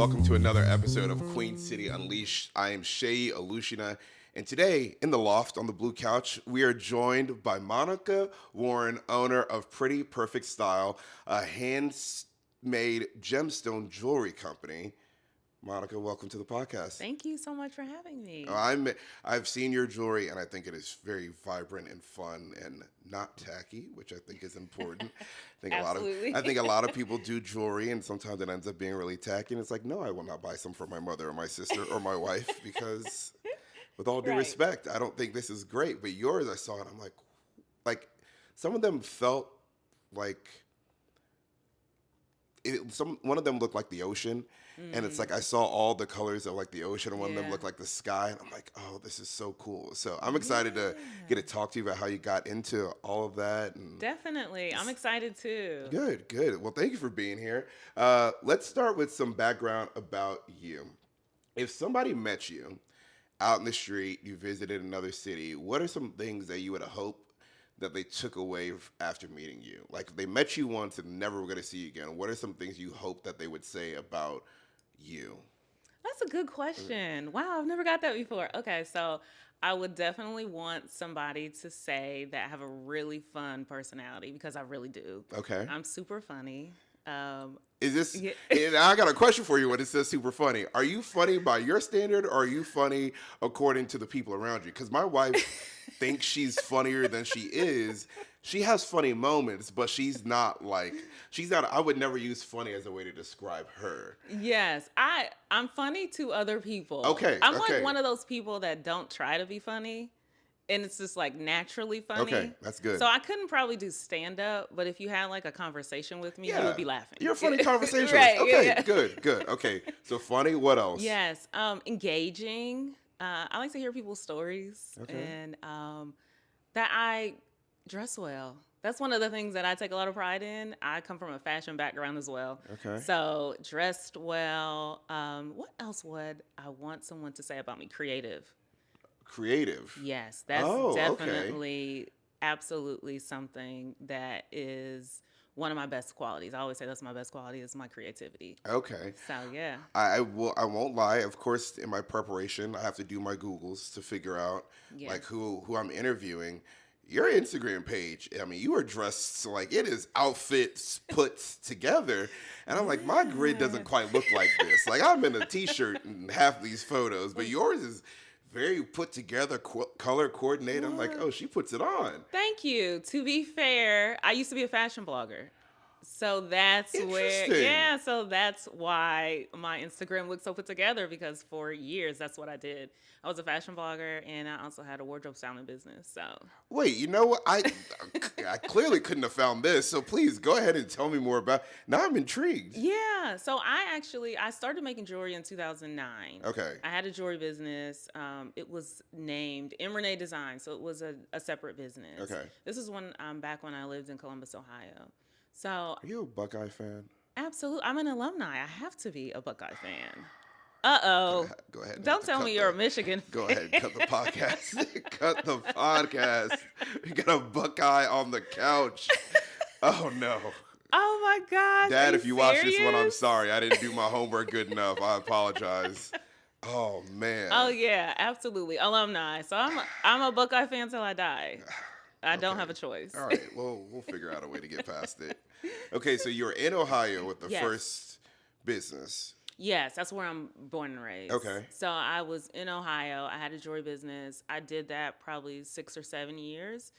welcome to another episode of Queen City Unleashed. I am Shay Alushina, and today in the loft on the blue couch, we are joined by Monica Warren, owner of Pretty Perfect Style, a handmade gemstone jewelry company. Monica, welcome to the podcast. Thank you so much for having me. I've seen your jewelry and I think it is very vibrant and fun and not tacky, which I think is important. Absolutely. I think a lot of people do jewelry and sometimes it ends up being really tacky and it's like, no, I will not buy some for my mother or my sister or my wife because with all due Right. respect, I don't think this is great. But yours I saw it, I'm like some of them felt like one of them looked like the ocean, and it's like I saw all the colors of like the ocean, and one of them Yeah. looked like the sky, and I'm like, oh, this is so cool. So I'm excited to get to Yeah. talk to you about how you got into all of that. And Definitely. I'm excited too. good. Well, thank you for being here. Let's start with some background about you. If somebody met you out in the street, you visited another city, what are some things that you would hope that they took away after meeting you? Like if they met you once and never were going to see you again, what are some things you hope that they would say about you? That's a good question. Wow, I've never got that before. Okay, so I would definitely want somebody to say that I have a really fun personality because I really do. Okay. I'm super funny. Um, Is this, yeah. and I got a question for you when it says super funny. Are you funny by your standard or are you funny according to the people around you? Because my wife thinks she's funnier than she is. She has funny moments, but she's not, I would never use funny as a way to describe her. Yes, I'm funny to other people. Okay, I'm like okay, one of those people that don't try to be funny, and it's just like naturally okay, funny. that's good. So I couldn't probably do stand up, but if you had like a conversation with me, you Yeah, would be laughing. you're a funny conversationalist. Right? Yeah, Okay, yeah. good. Okay, so funny. What else? Yes, engaging. I like to hear people's stories Okay, and that I dress well. That's one of the things that I take a lot of pride in. I come from a fashion background as well. okay. So, dressed well. What else would I want someone to say about me? Creative. Creative. Yes, that's Oh, okay. definitely, absolutely something that is one of my best qualities. I always say that's my best quality is my creativity. Okay. So, yeah. I won't lie. Of course, in my preparation, I have to do my Googles to figure out like Yes. who I'm interviewing. Your Instagram page, I mean, you are dressed like it is outfits put together. And I'm like, my grid doesn't Yeah. quite look like this. Like I'm in a t-shirt in half these photos, but yours is very put together, color coordinated. I'm like, Well, oh, she puts it on. thank you. To be fair, I used to be a fashion blogger. So that's where, Interesting. yeah, so that's why my Instagram looks so put together because for years that's what I did. I was a fashion blogger and I also had a wardrobe styling business. So, Wait, you know what? I clearly couldn't have found this. So please go ahead and tell me more about. Now I'm intrigued. yeah, so I started making jewelry in 2009. Okay. I had a jewelry business. It was named M. Renee Design, so it was a separate business. Okay. This is when back when I lived in Columbus, Ohio. So Are you a Buckeye fan? absolutely. I'm an alumni. I have to be a Buckeye fan. Uh-oh. Go ahead and have Don't to tell me cut you're a the. Michigan Go fan. ahead and cut the podcast. Cut the podcast. We got a Buckeye on the couch. Oh no, Oh my gosh. Are Dad! you If you watch this one, I'm serious? sorry. I didn't do my homework good enough. I apologize. Oh Oh man. yeah, absolutely. Alumni. So I'm a Buckeye fan till I die. I don't Okay. have a choice. All right. Well, we'll figure out a way to get past it. Okay, so you were in Ohio with the Yes. first business. Yes, that's where I'm born and raised. Okay. So I was in Ohio. I had a jewelry business. I did that probably 6 or 7 years.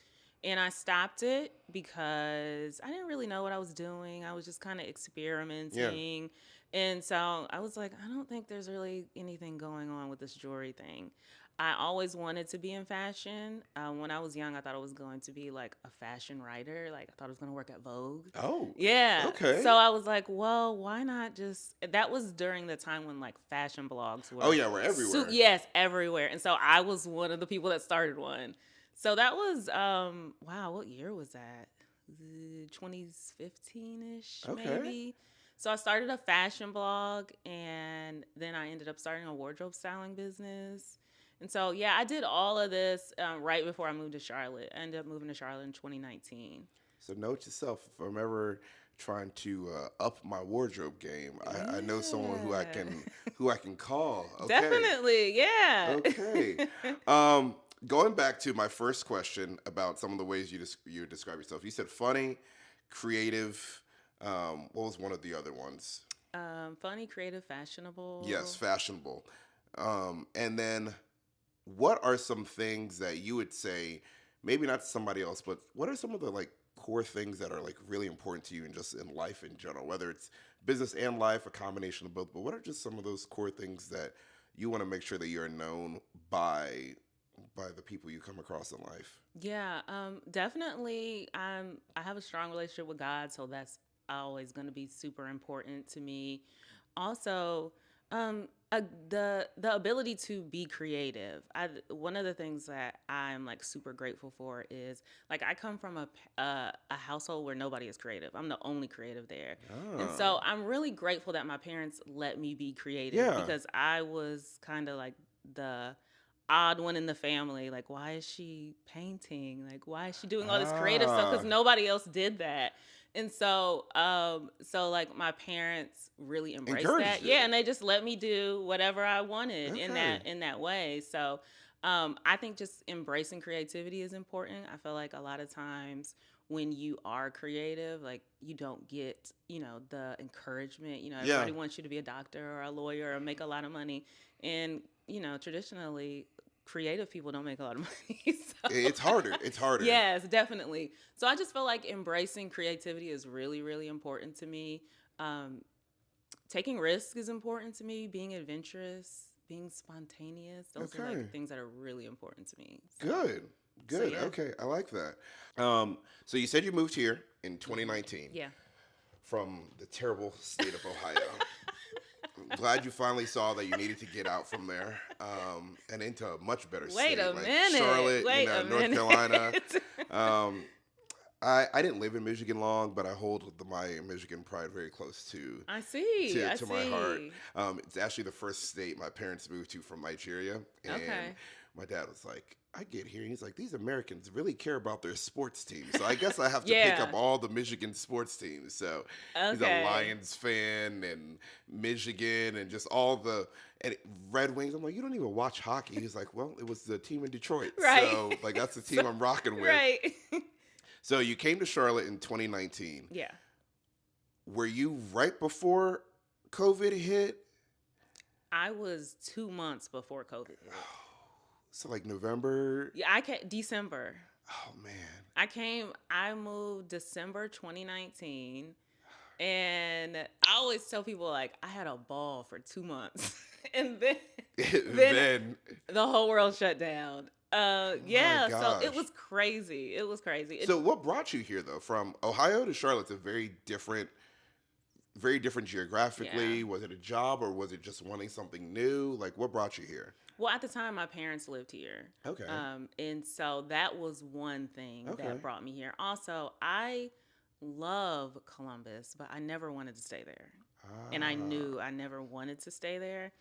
And I stopped it because I didn't really know what I was doing. I was just kind of Yeah. experimenting. And so I was like, I don't think there's really anything going on with this jewelry thing. I always wanted to be in fashion. When I was young, I thought I was going to be like a fashion writer. Like I thought I was going to work at Vogue. Oh. Yeah. Okay. So I was like, well, why not just that was during the time when like fashion blogs Oh were yeah, we're everywhere. yes, everywhere. And so I was one of the people that started one. So that was wow, what year was that? 2015-ish Okay. maybe. So I started a fashion blog and then I ended up starting a wardrobe styling business. And so yeah, I did all of this right before I moved to Charlotte. I ended up moving to Charlotte in 2019. So note to self: if I'm ever trying to up my wardrobe game, I know someone Yeah. who I can call. Okay, Definitely. Yeah. okay. Um, Going back to my first question about some of the ways you describe yourself, you said funny, creative. What was one of the other ones? Funny, creative, Yes, fashionable. fashionable. And then what are some things that you would say, maybe not to somebody else, but what are some of the like core things that are like really important to you and just in life in general, whether it's business and life, a combination of both, but what are just some of those core things that you want to make sure that you're known by the people you come across in life? Yeah, definitely. I have a strong relationship with God, so that's always going to be super important to me. Also, the ability to be creative. One of the things that I'm like super grateful for is like I come from a household where nobody is creative. I'm the only creative there, and Oh, so I'm really grateful that my parents let me be creative yeah. because I was kind of like the odd one in the family. Like, why is she painting? Like, why is she doing all this creative stuff? Because Ah, nobody else did that. And so like my parents really embraced that. encouraged Yeah, it. and they just let me do whatever I wanted in Okay. that way. So I think just embracing creativity is important. I feel like a lot of times when you are creative, like you don't get, the encouragement. Yeah. Everybody wants you to be a doctor or a lawyer or make a lot of money. And, traditionally creative people don't make a lot of money. So It's harder. It's harder. yes, definitely. So I just feel like embracing creativity is really, really important to me. Um, Taking risks is important to me. Being adventurous, being spontaneous, those are like Okay. things that are really important to me. Good. So Good. yeah. Okay. I like that. So you said you moved here in Hmm. 2019 Yeah. from the terrible state of Ohio. I'm glad you finally saw that you needed to get out from there and into a much better Wait state a like minute. Charlotte, Wait a North Carolina. minute. Um, I didn't live in Michigan long, but I hold my Michigan pride very close I see. I to my heart. see. It's actually the first state my parents moved to from Nigeria, and Okay. my dad was like, "I get here," and he's like, "These Americans really care about their sports teams." So I guess I have to pick up Yeah. all the Michigan sports teams. So he's a Okay. Lions fan and Michigan and just all the and Red Wings. I'm like, "You don't even watch hockey." He's like, "Well, it was the team in Detroit, Right. so like that's the So, team I'm rocking with." right. So you came to Charlotte in 2019. Yeah. Were you right before COVID hit? I was 2 months before COVID hit. So like November. Yeah, I came December. Oh man. I moved December 2019. And I always tell people like I had a ball for 2 months. And then Then the whole world shut down. my Yeah, so it gosh. was crazy. It was crazy. So what brought you here though? From Ohio to Charlotte's a very different Yeah. geographically. Was it a job or was it just wanting something new? Like what brought you here? Well, at the time, my parents lived here. Okay. And so that was one thing that Okay. brought me here. Also, I love Columbus, but I never wanted to stay there. And I Ah. knew I never wanted to stay there.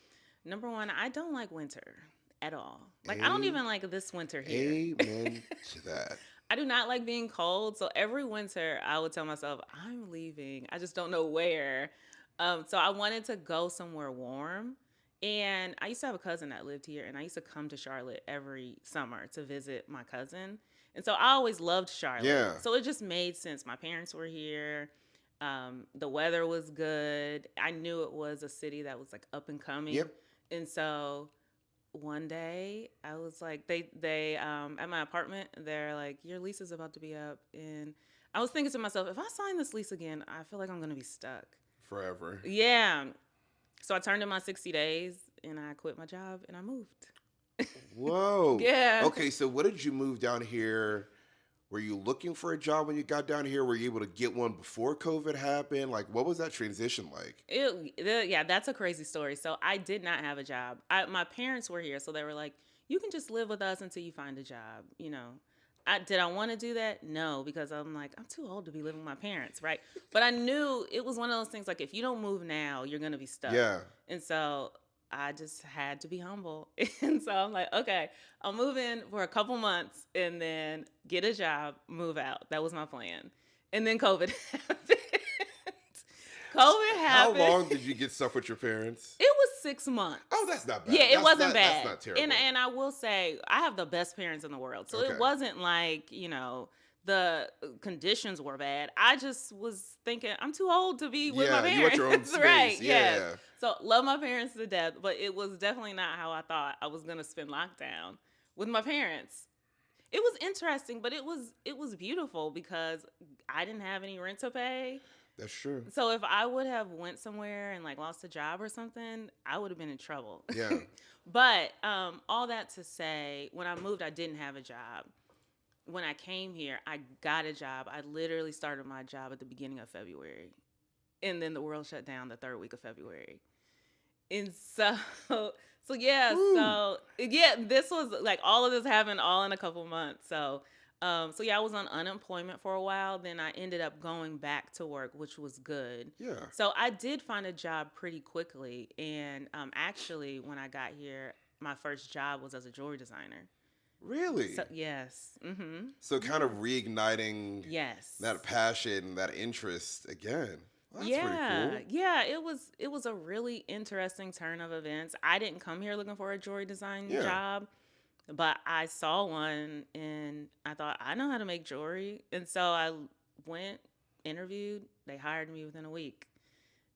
Number one, I don't like winter at all. Like, I don't A even like this winter here. amen to that. I do not like being cold. So every winter, I would tell myself, I'm leaving. I just don't know where. So I wanted to go somewhere warm. And I used to have a cousin that lived here, and I used to come to Charlotte every summer to visit my cousin. And so I always loved Charlotte. Yeah. So it just made sense. My parents were here. The weather was good. I knew it was a city that was like up and coming. Yep. And so one day I was like they at my apartment, they're like, your lease is about to be up, and I was thinking to myself, if I sign this lease again, I feel like I'm gonna be stuck. Forever. Yeah. So I turned in my 60 days and I quit my job and I moved. Whoa. Yeah. Okay, so what did you move down here? Were you looking for a job when you got down here? Were you able to get one before COVID happened? Like, what was that transition like? Yeah, that's a crazy story. So I did not have a job. My parents were here, so they were like, "You can just live with us until you find a job." Did I want to do that? No, because I'm like, I'm too old to be living with my parents, right? But I knew it was one of those things like if you don't move now, you're gonna be stuck. Yeah. And so I just had to be humble. And so I'm like, okay, I'll move in for a couple months and then get a job, move out. That was my plan. And then COVID happened. COVID How happened. long did you get stuff with your parents? It was 6 Oh, months. that's not Yeah, bad. it wasn't That's bad. not And terrible. and I will say I have the best parents in the world. So it Okay. wasn't like, the conditions were bad. I just was thinking I'm too old to be with my Yeah, you want your own parents. Right. space. Yes. Yeah. So love my parents to death, but it was definitely not how I thought I was going to spend lockdown with my parents. It was interesting, but it was beautiful because I didn't have any rent to pay. That's true. So if I would have went somewhere and like lost a job or something, I would have been in trouble. Yeah. But all that to say, when I moved, I didn't have a job. When I came here, I got a job. I literally started my job at the beginning of February, and then the world shut down the third week of February. And so, Woo. this was like all of this happened all in a couple months. So yeah, I was on unemployment for a while. Then I ended up going back to work, which was good. Yeah. So I did find a job pretty quickly, and actually, when I got here, my first job was as a jewelry designer. So Really? yes, So kind of yeah, reigniting that yes. passion, that interest again. Well, that's pretty Yeah, cool. yeah, it was a really interesting turn of events. I didn't come here looking for a jewelry design Yeah. job, but I saw one and I thought I know how to make jewelry, and so I went, interviewed, they hired me within a week.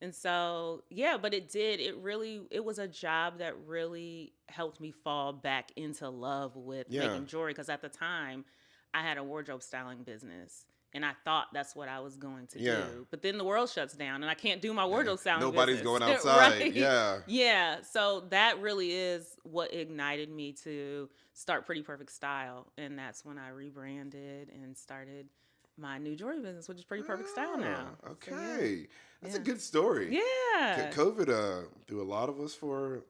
And so, yeah, but it was a job that really helped me fall back into love with Yeah. making jewelry because at the time I had a wardrobe styling business and I thought that's what I was going to Yeah. do. But then the world shuts down and I can't do my Yeah. wardrobe styling Nobody's business. going outside. Right? Yeah. Yeah. So that really is what ignited me to start Pretty Perfect Style. And that's when I rebranded and started my new jewelry business, which is Pretty Perfect Style Ah, now. So yeah. okay. That's a Yeah. good story. Yeah. COVID threw a lot of us for,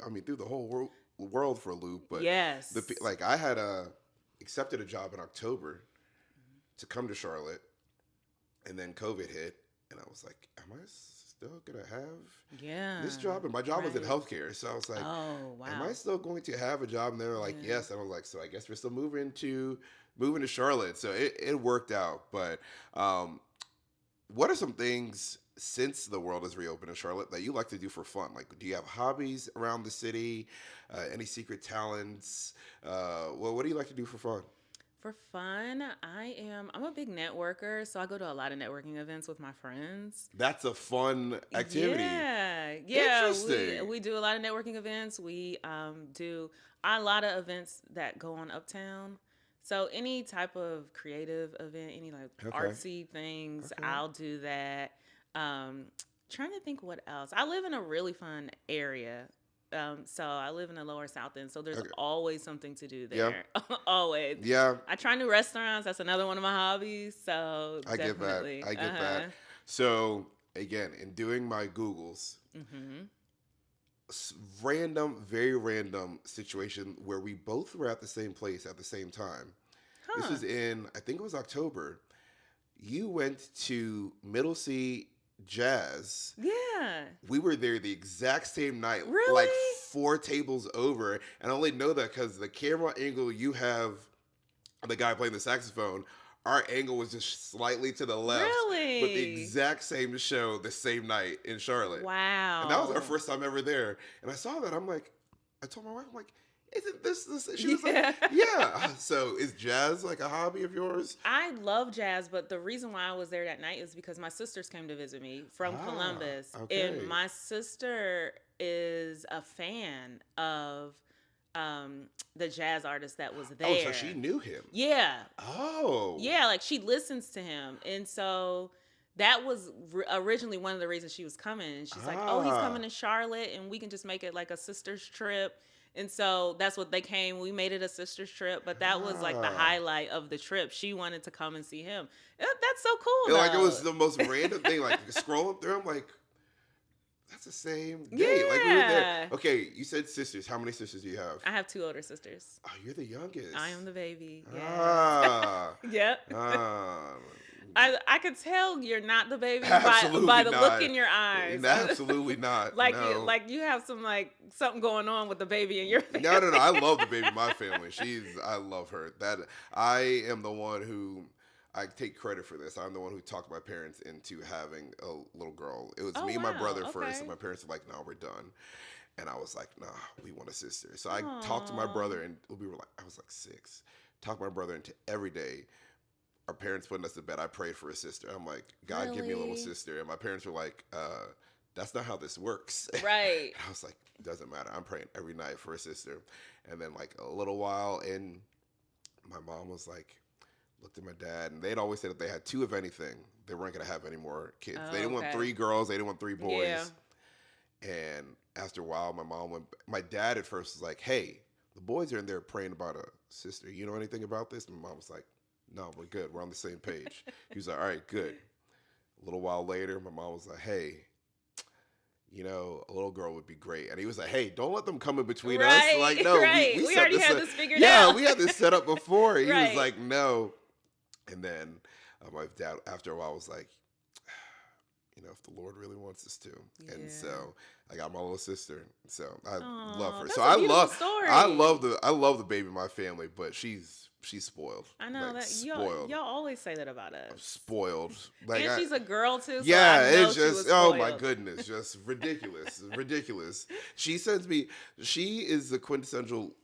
I mean, threw the whole world for a loop. But Yes. like I had accepted a job in October to come to Charlotte, and then COVID hit, and I was like, am I still gonna have this Yeah. job? And my job was in Right. healthcare, so I was like, Oh, am I wow. still going to have a job? And they were like, Yeah. yes. And I was like, so I guess we're still moving to Charlotte. So it worked out. But um, what are some things since the world has reopened in Charlotte that you like to do for fun? Like, do you have hobbies around the city? Any secret talents? Well, what do you like to do for fun? For fun, I'm a big networker, so I go to a lot of networking events with my friends. That's a fun activity. Yeah. Yeah, we Interesting. we do a lot of networking events. We do a lot of events that go on uptown. So any type of creative event, any like Okay. artsy things, Okay. I'll do that. Um Trying to think what else. I live in a really fun area. So I live in the lower south end, so there's Okay. always something to do Yeah. there. Always. Yeah. I try new restaurants. That's another one of my hobbies. So I get that. definitely. I get that. Uh-huh. So again, in doing my Googles, Mhm. random, very random situation where we both were at the same place at the same time. This Huh. was in, I think it was October. You went to Middle C Jazz. Yeah. We were there the exact same night, like Really? four tables over. And I only know that because the camera angle you have the guy playing the saxophone, our angle was just slightly to the left, but the Really? exact same show the same night in Charlotte. And that was our Wow. first time ever there. And I saw that. I'm like, I told my wife, I'm like, isn't this? She was like, Yeah. yeah. So is jazz like a hobby of yours? I love jazz, but the reason why I was there that night is because my sisters came to visit me from Ah, Columbus, and okay. my sister is a fan of the jazz artist that was Oh, so she there. knew him. Yeah. Oh, Yeah, like she listens to him. And so that was originally one of the reasons she was coming. And she's like, "Oh, he's coming ah, to Charlotte and we can just make it like a sister's trip." And so that's what they came. We made it a sister's trip, but that was like the ah. highlight of the trip. She wanted to come and see him. That's so cool Like it though. was the most random thing. Like scrolling through, I'm like, that's the same day. Like we were there. Yeah. Okay, you said sisters. How many sisters do you have? I have two older sisters. Oh, you're the I youngest. am the baby. Yes. Ah, Yep. ah. I could tell you're not the baby by Absolutely the look not. in your eyes. Absolutely not. No. Like you have some like something going on with the baby in your No, no, no. I family. love the baby in my family. I love her. That I am the one who I take credit for this. I'm the one who talked my parents into having a little girl. It was Oh me and my wow. brother first, and Okay. my parents were like, "No, we're done." And I was like, "Nah, we want a sister." So I talked to my Oh, brother, and we were like, I was like 6. Talked my brother into every day. Our parents putting us to bed. I prayed for a sister. I'm like, God, give me a little really? sister. And my parents were like, that's not how this works. Right. I was like, doesn't matter. I'm praying every night for a sister. And then like a little while in, my mom was like, looked at my dad, and they'd always said that they had 2 of anything. They weren't gonna have any more kids. They Oh, didn't want okay. 3 girls. They didn't want 3 Yeah. boys. And after a while, my mom went. My dad at first was like, "Hey, the boys are in there praying about a sister. You know anything about this?" My mom was like, "No, we're good. We're on the same page." He was like, "All right, good." A little while later, my mom was like, "Hey, a little girl would be great." And he was like, "Hey, don't let them come in between us." Right. Like, no, we Right. we We set already this had up. this figured Yeah, out. we had this set up before. He was Right. like, "No." And then my dad, after a while, was like, if the Lord really wants us to. And Yeah. so I got my little sister. So I love Oh, her. So that's a beautiful I story. love the baby in my family, but she's spoiled. I know Like that y'all spoiled. always say that about us. Spoiled. Like And I she's a girl too, so I yeah, know it's she just was oh my spoiled. goodness, just ridiculous. Ridiculous. She sends me she is the quintessential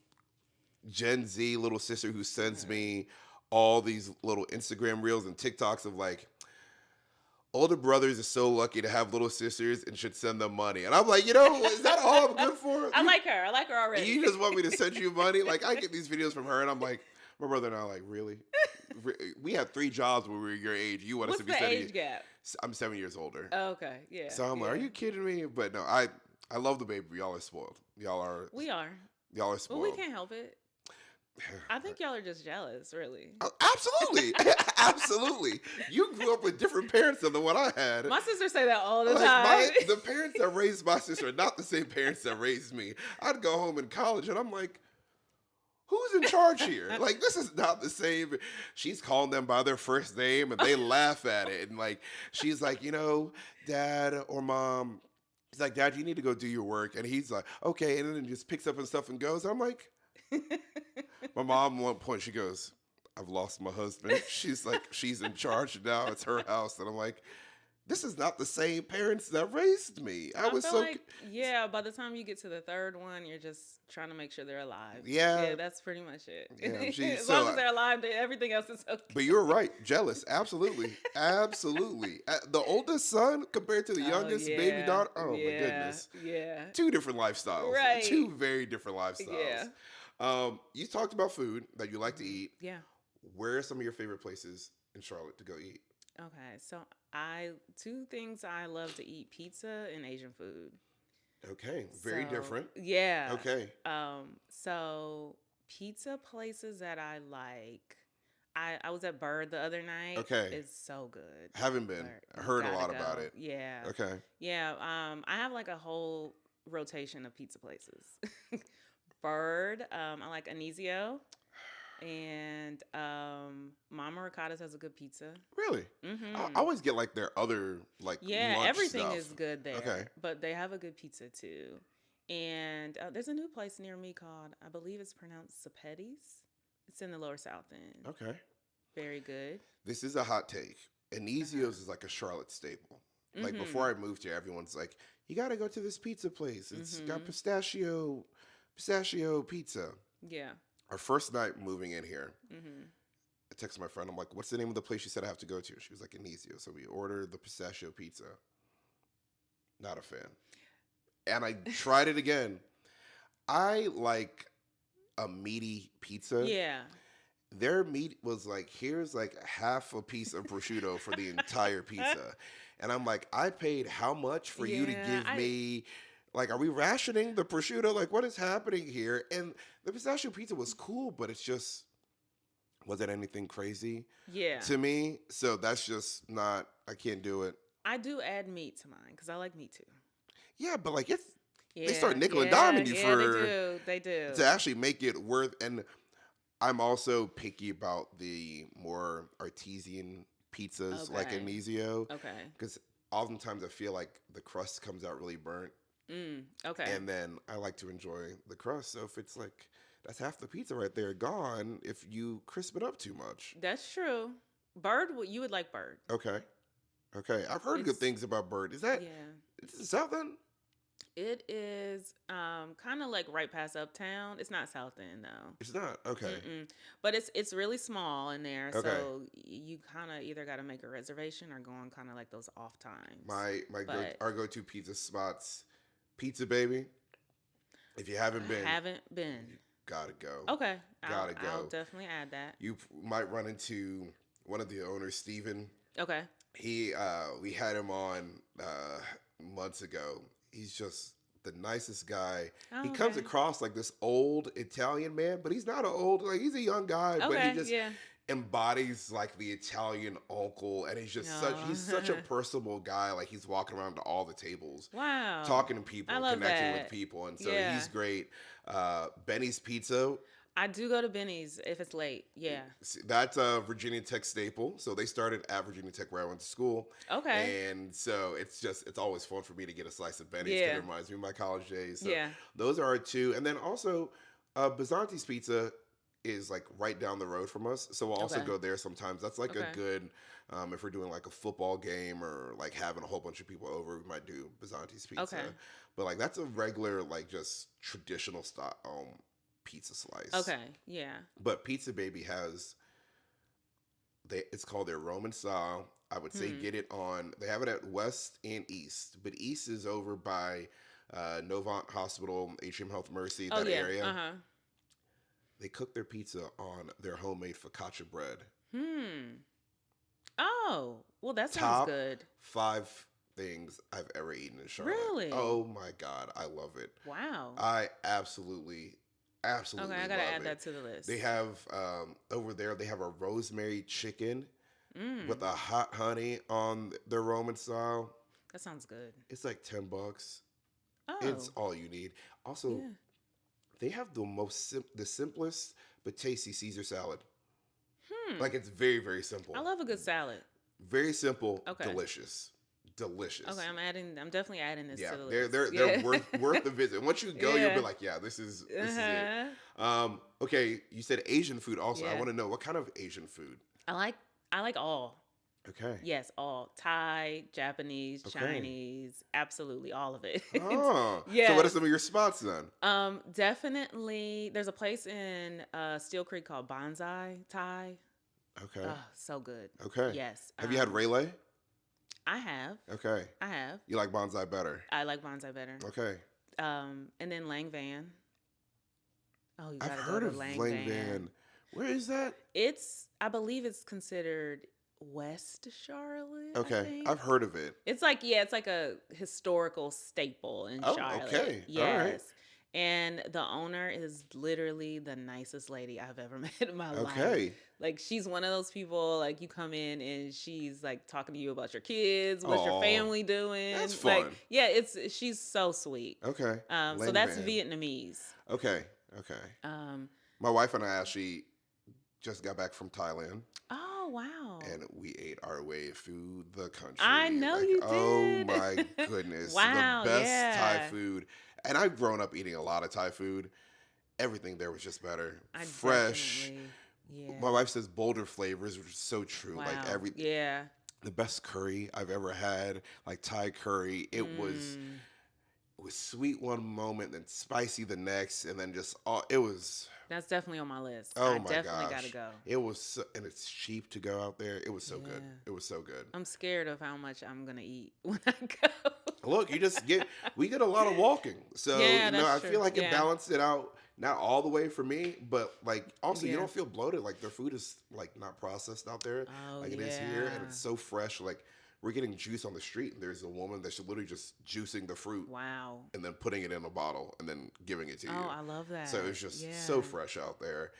Gen Z little sister who sends Mhm. me all these little Instagram reels and TikToks of like older brothers are so lucky to have little sisters and should send them money. And I'm like, is that all I'm good for? I like her. I like her already. You just want me to send you money? Like I get these videos from her and I'm like, my brother and I are like, really? We had 3 jobs when we were your age. You want us to What's be the sending you? age gap? I'm 7 years older. Okay, yeah, So I'm like, are yeah. you kidding me? But no, I love the baby. Y'all are spoiled. We are. Y'all are Well, we spoiled. can't help it. I think y'all are just jealous, really. Oh, absolutely. Absolutely. You grew up with different parents than the one I had. My sisters say that all the Like time. the parents that raised my sister are not the same parents that raised me. I'd go home in college and I'm like, who's in charge here? Like this is not the same. She's calling them by their first name and they laugh at it. And like she's like, dad or mom. He's like, Dad, you need to go do your work. And he's like, okay. And then just picks up and stuff and goes. I'm like, my mom, at one point, she goes, I've lost my husband. She's like, she's in charge now. It's her house. And I'm like, this is not the same parents that raised me. I I was feel so, like, yeah, by the time you get to the third one, you're just trying to make sure they're alive. yeah, Yeah, that's pretty much yeah. it. She's As long so, as they're alive, then everything else is but okay. you're right. Jealous. Absolutely. Absolutely. The oldest son compared to the Oh, youngest baby yeah. daughter. Oh my Yeah. goodness. Yeah. 2 different lifestyles. Right. 2 very different Yeah. lifestyles. You talked about food that you like to eat. Yeah. Where are some of your favorite places in Charlotte to go eat? Okay. So, two things I love to eat: pizza and Asian food. Okay. Very So, different. yeah. Okay. So pizza places that I like. I was at Bird the other night. Okay. It's so good. Haven't been. Bird, I you heard a gotta lot about go. it. Yeah. Okay. Yeah. I have like a whole rotation of pizza places. Bird. I like Anisio. And Mama Ricotta's has a good pizza. Really? I Mm-hmm. always get like their other like Yeah, lunch everything is stuff. good Okay. there, but they have a good pizza too. And there's a new place near me called, I believe it's pronounced Sapetti's. It's in the Lower South End. Okay. Very good. This is a hot take. Uh huh. Anisio's is like a Charlotte staple. Like Mhm. before I moved here, everyone's like, "You got to go to this pizza place. It's got Mhm. pistachio pizza." Yeah. Our first night moving in here, Mhm. I texted my friend. I'm like, "What's the name of the place she said I have to go to?" She was like, "Anisio." So we ordered the pistachio pizza. Not a fan. And I tried it again. I like a meaty pizza. Yeah. Their meat was like, here's like half a piece of prosciutto for the entire pizza. And I'm like, I paid how much for you to Yeah. give me, like, are we rationing the prosciutto? Like, what is happening here? And the pistachio pizza was cool, but it's just, wasn't anything crazy Yeah. to me. So that's just not, I can't do it. I do add meat to mine because I like meat too. Yeah, but like, they start Yeah. nickel and Yeah. diming you Yeah. They for, do. They to do. actually make it worth, and I'm also picky about the more artesian pizzas like Okay. Anisio Okay. because oftentimes I feel like the crust comes out really burnt, Okay. and then I like to enjoy the crust. So if it's like that's half the pizza right there gone if you crisp it up too much. That's true. Bird, you would like Bird. Okay. Okay. I've heard good It's things about Bird. Is that yeah. is it South End? It is kind of like right past Uptown. It's not South End though. It's not. Okay. Mm-mm. But it's really small in there, Okay. so you kind of either got to make a reservation or go on kind of like those off times. My But our go to pizza spots, Pizza Baby. If you haven't I been, haven't been. you gotta go. Okay, Gotta I'll go. definitely add that. Might run into one of the owners, Steven. Okay. He we had him on months ago. He's just the nicest guy. He Oh, comes okay. across like this old Italian man, but he's not an old, like he's a young guy, but he Okay. just Yeah. embodies like the Italian uncle, and he's such a No. personable guy. Like he's walking around to all the tables, Wow. talking to people I and love connecting with that. people, and so Yeah. he's great. Benny's Pizza. I do go to Benny's if it's late. Yeah. That's a Virginia Tech staple. So they started at Virginia Tech where I went to school. Okay. And so it's always fun for me to get a slice of Benny's because Yeah. it reminds me of my college days. So Yeah. those are our two. And then also, Bazanti's Pizza is like right down the road from us. So we'll also Okay. go there sometimes. That's like a Okay. good, if we're doing like a football game or like having a whole bunch of people over, we might do Bazanti's Pizza. Okay. But like that's a regular, like just traditional style pizza slice. Okay. Yeah. But Pizza Baby has it's called their Roman style. I would say Hmm. get it on. They have it at West and East, but East is over by Novant Hospital, Atrium Health Mercy, Oh that yeah. area. Uh-huh. They cook their pizza on their homemade focaccia bread. Hmm. Oh, well that sounds Top good. 5 things I've ever eaten in Charlotte. Really? Oh my god, I love it. Wow. I absolutely Okay, I gotta love add it. that to the list. They have over there. They have a rosemary chicken Mm. with a hot honey on their Roman style. That sounds good. It's like $10. It's Oh. all you need. Also, Yeah. they have the simplest but tasty Caesar salad. Hmm. Like it's very simple, I love a good salad. very simple, Okay. delicious. Okay, I'm definitely adding this Yeah, to the they're list. they're Yeah. worth the visit. Once you go, you'll be Yeah. like, yeah, this is it. Uh-huh. Okay, you said Asian food. Also, I Yeah. want to know what kind of Asian food. I like all. Okay. Yes, all. Thai, Japanese, Okay. Chinese, absolutely all of it. Oh, so what are Yes. some of your spots then? Definitely there's a place in Steel Creek called Bonsai Thai. Okay. Oh, so good. Okay. Yes. Have you had Rayleigh? I have. Okay. I have. You like bonsai better? I like Bonsai better. Okay. And then Lang Van. Oh, you I've gotta go heard to of Lang Lang Van. Van. Where is that? I believe it's considered West Charlotte, I Okay. think. I've heard of it. It's like a historical staple in Oh, Charlotte. okay. All right. Yes. And the owner is literally the nicest lady I've ever met in my life. Okay. Like she's one of those people like you come in and she's like talking to you about your kids, what's your Oh, family doing? that's Like fun. yeah, she's so sweet. Okay. So Lang that's Van. Vietnamese. Okay. Okay. Um My wife and I actually just got back from Thailand, oh wow. and we ate our way through the country. I know Like, you oh did. my goodness, Wow, the best Thai yeah. food. And I've grown up eating a lot of Thai food. Everything there was just better, I fresh. definitely yeah. My wife says bolder flavors, which is so true. Wow. Like yeah. the best curry I've ever had, like Thai curry. Mm. It was sweet one moment, then spicy the next, and then just all it was. That's definitely on my list. Oh I my definitely gosh, gotta go. it was, and it's cheap to go out there. It was so good. Yeah. It was so good. I'm scared of how much I'm gonna eat when I go. Look, we did a lot of walking, so Yeah, that's I true. feel like it Yeah. balanced it out. Not all the way for me, but like also you Yeah. don't feel bloated. Like their food is like not processed out there Oh like it is here, and yeah. it's so fresh. Like we're getting juice on the street, and there's a woman that's literally just juicing the fruit Wow. and then putting it in a bottle and then giving it to you. Oh, I love that. So it's just Yeah. so fresh out there.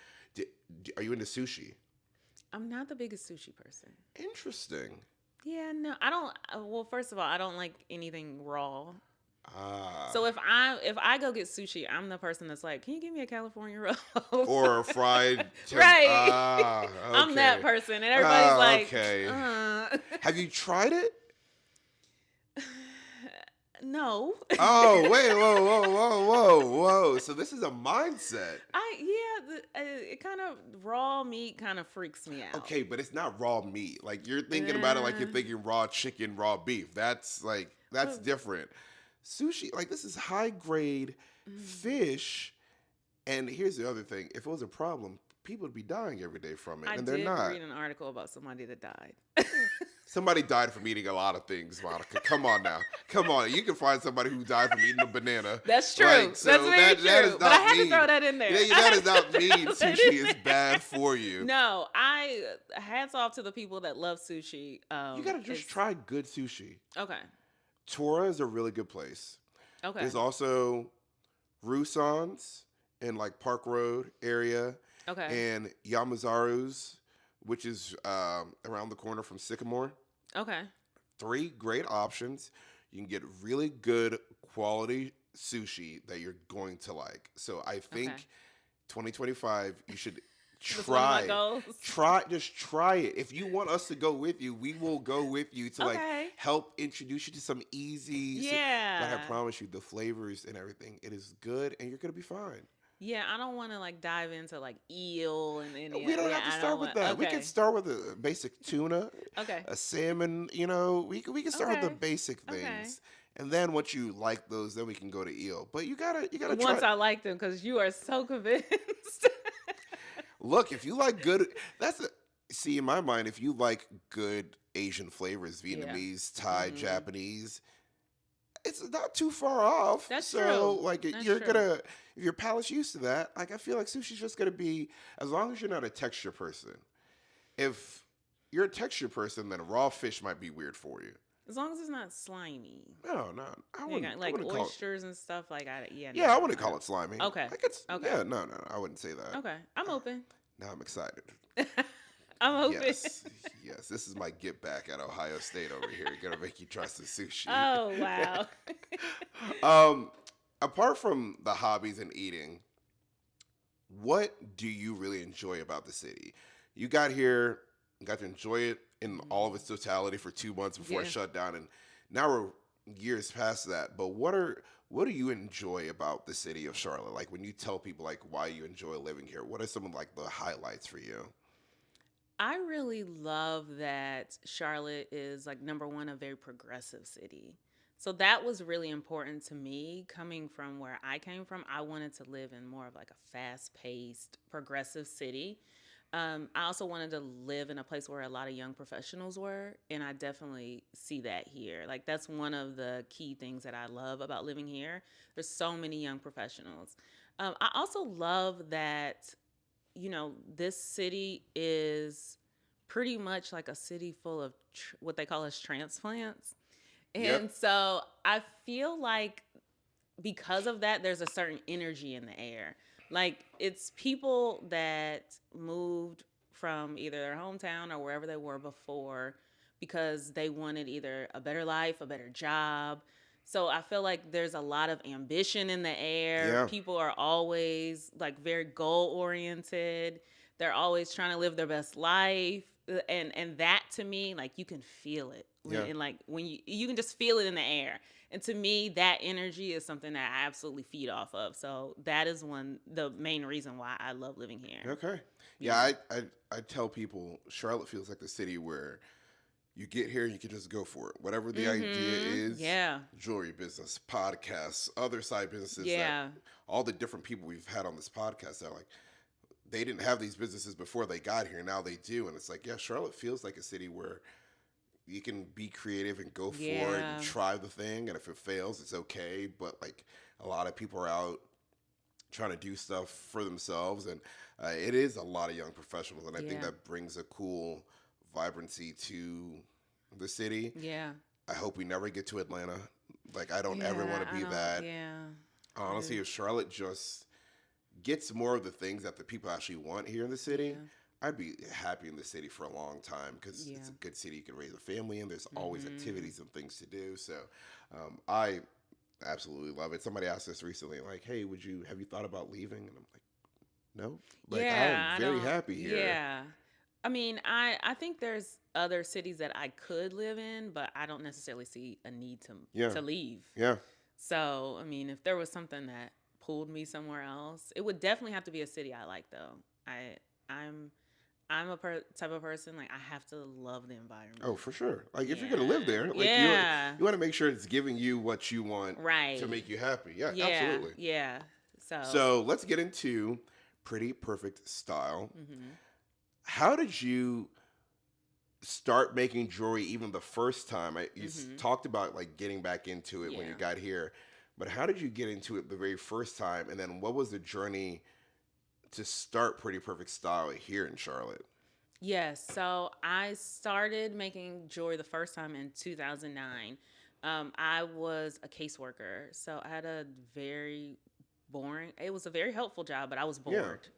Are you into sushi? I'm not the biggest sushi person. Interesting. Yeah, no, I don't. Well, first of all, I don't like anything raw. Ah. So if I go get sushi, I'm the person that's like, can you give me a California roll? Or fried. Right. Ah, I'm that okay. person, and everybody's like, Okay. uh. Have you tried it? No. Oh, wait, whoa, whoa, whoa, whoa, whoa. So this is a mindset. It kind of raw meat kind of freaks me out. Okay, but it's not raw meat. Like you're thinking about it like you're Uh, thinking raw chicken, raw beef. That's but different. Sushi, like this is high grade mm, fish. And here's the other thing: if it was a problem, people would be dying every day from it, I and they're did not. read an article about somebody that died. Somebody died from eating a lot of things, Monica. Come on now. Come on. You can find somebody who died from eating a banana. That's true. Like, That's so very that does true. But I not had to throw mean that in there. I that had does not to mean throw that sushi in is there. bad for you. No, I hats off to the people that love sushi. You gotta just It's try good sushi. okay. Tora is a really good place. Okay. There's also Rusan's in like Park Road area Okay. and Yamazaru's, which is around the corner from Sycamore. Okay. Three great options. You can get really good quality sushi that you're going to like. So I Okay. think 2025 you should That's one of my try goals. just try it. If you want us to go with you, we will go with you to like Okay. help introduce you to some easy but I Yeah. promise you the flavors and everything it is good and you're going to be fine. Yeah, I don't want to like dive into like eel and any. We don't Yeah, have to I don't start with want. that. We can Okay. start with a basic tuna, Okay. a salmon. We can start with the Okay. basic Okay. things, and then once you like those, then we can go to eel. But you gotta try. Once I like them, because you are so convinced. Look, if you like good, that's a, see in my mind. If you like good Asian flavors, Yeah. Vietnamese, Thai, Hmm. Japanese, it's not too far off. That's So true. like That's you're true. gonna if your palate's used to that, like I feel like sushi's just gonna be as long as you're not a texture person. If you're a texture person, then raw fish might be weird for you. As long as it's not slimy. No, no, You got I like wouldn't call it. oysters and stuff like that. Yeah, no. Yeah, I wouldn't call it slimy. Okay. Like it's Okay. yeah, no, no, no, I wouldn't say that. Okay. I'm open. Now I'm excited. I'm open. Yes, yes, this is my get back at Ohio State over here. Gonna make you try some sushi. Oh, wow. um, apart from the hobbies and eating, what do you really enjoy about the city? You got here, got to enjoy it in all of Mhm. its totality for 2 months before it Yeah. shut down, and now we're years past that. But what do you enjoy about the city of Charlotte? Like when you tell people like why you enjoy living here, what are some of like the highlights for you? I really love that Charlotte is like number one, a very progressive city. So that was really important to me coming from where I came from. I wanted to live in more of like a fast paced, progressive city. I also wanted to live in a place where a lot of young professionals were, and I definitely see that here. Like, that's one of the key things that I love about living here. There's so many young professionals. I also love that this city is pretty much like a city full of what they call as transplants. Yep. And so I feel like because of that, there's a certain energy in the air. Like it's people that moved from either their hometown or wherever they were before because they wanted either a better life, a better job. So I feel like there's a lot of ambition in the air. Yeah. People are always like very goal oriented. They're always trying to live their best life. And that to me, like you can feel it. Yeah. And like when you can just feel it in the air. And to me, that energy is something that I absolutely feed off of. So that is the main reason why I love living here. Okay. Yeah, Yeah. I tell people Charlotte feels like the city where you get here, you can just go for it. Whatever the idea is, Yeah. jewelry business, podcasts, other side businesses that Yeah. all the different people we've had on this podcast are like, they didn't have these businesses before they got here. Now they do. And it's like, yeah, Charlotte feels like a city where you can be creative and go for it and Yeah. try the thing. And if it fails, it's okay. But like a lot of people are out trying to do stuff for themselves. And it is a lot of young professionals. And I think Yeah. that brings a cool vibrancy to the city. Yeah. I hope we never get to Atlanta. Like, I don't ever Yeah. want to I be don't. that. Yeah. Honestly, I, if Charlotte just gets more of the things that the people actually want here in the city, yeah. I'd be happy in the city for a long time because it's Yeah. a good city. You can raise a family and there's always Mhm. activities and things to do. So I absolutely love it. Somebody asked us recently, like, hey, have you thought about leaving? And I'm like, no, like, I am Yeah. I very don't. happy here. Yeah. I mean, I think there's other cities that I could live in, but I don't necessarily see a need Yeah. to leave. Yeah. So, I mean, if there was something that pulled me somewhere else, it would definitely have to be a city I like though. I'm I'm type of person like I have to love the Oh, environment. for sure. Like if you're gonna live Yeah. there, like Yeah. you want to make sure it's giving you what you want to Right. make you happy. Yeah, Yeah. absolutely. Yeah. So, So let's get into Pretty Perfect Style. mhm. How did you start making jewelry even the first time? Mhm. Talked about like getting back into it when you Yeah. got here, but how did you get into it the very first time? And then what was the journey to start Pretty Perfect Style here in Charlotte? Yes. So I started making jewelry the first time in 2009. I was a caseworker. So I had a very boring, it was a very helpful job, but I was Yeah, bored.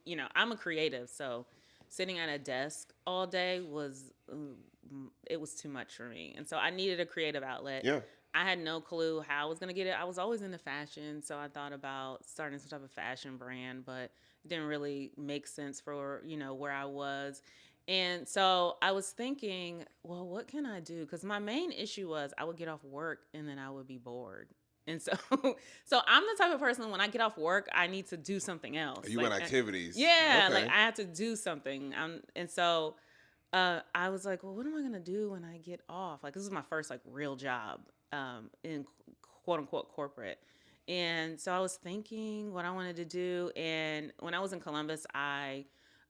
You know, I'm a creative. So sitting at a desk all day was, it was too much for me. And so I needed a creative outlet. yeah, I had no clue how I was going to get it. I was always into fashion. So I thought about starting some type of fashion brand, but didn't really make sense for where I was. And so I was thinking, well, what can I do? Because my main issue was I would get off work and then I would be bored. And so so I'm the type of person when I get off work I need to do something else, you went like activities. yeah, like Okay, I have to do something. And so I was like, well, what am I gonna do when I get off? Like, this is my first like real job, in quote unquote corporate. And so I was thinking what I wanted to do. And when I was in Columbus, I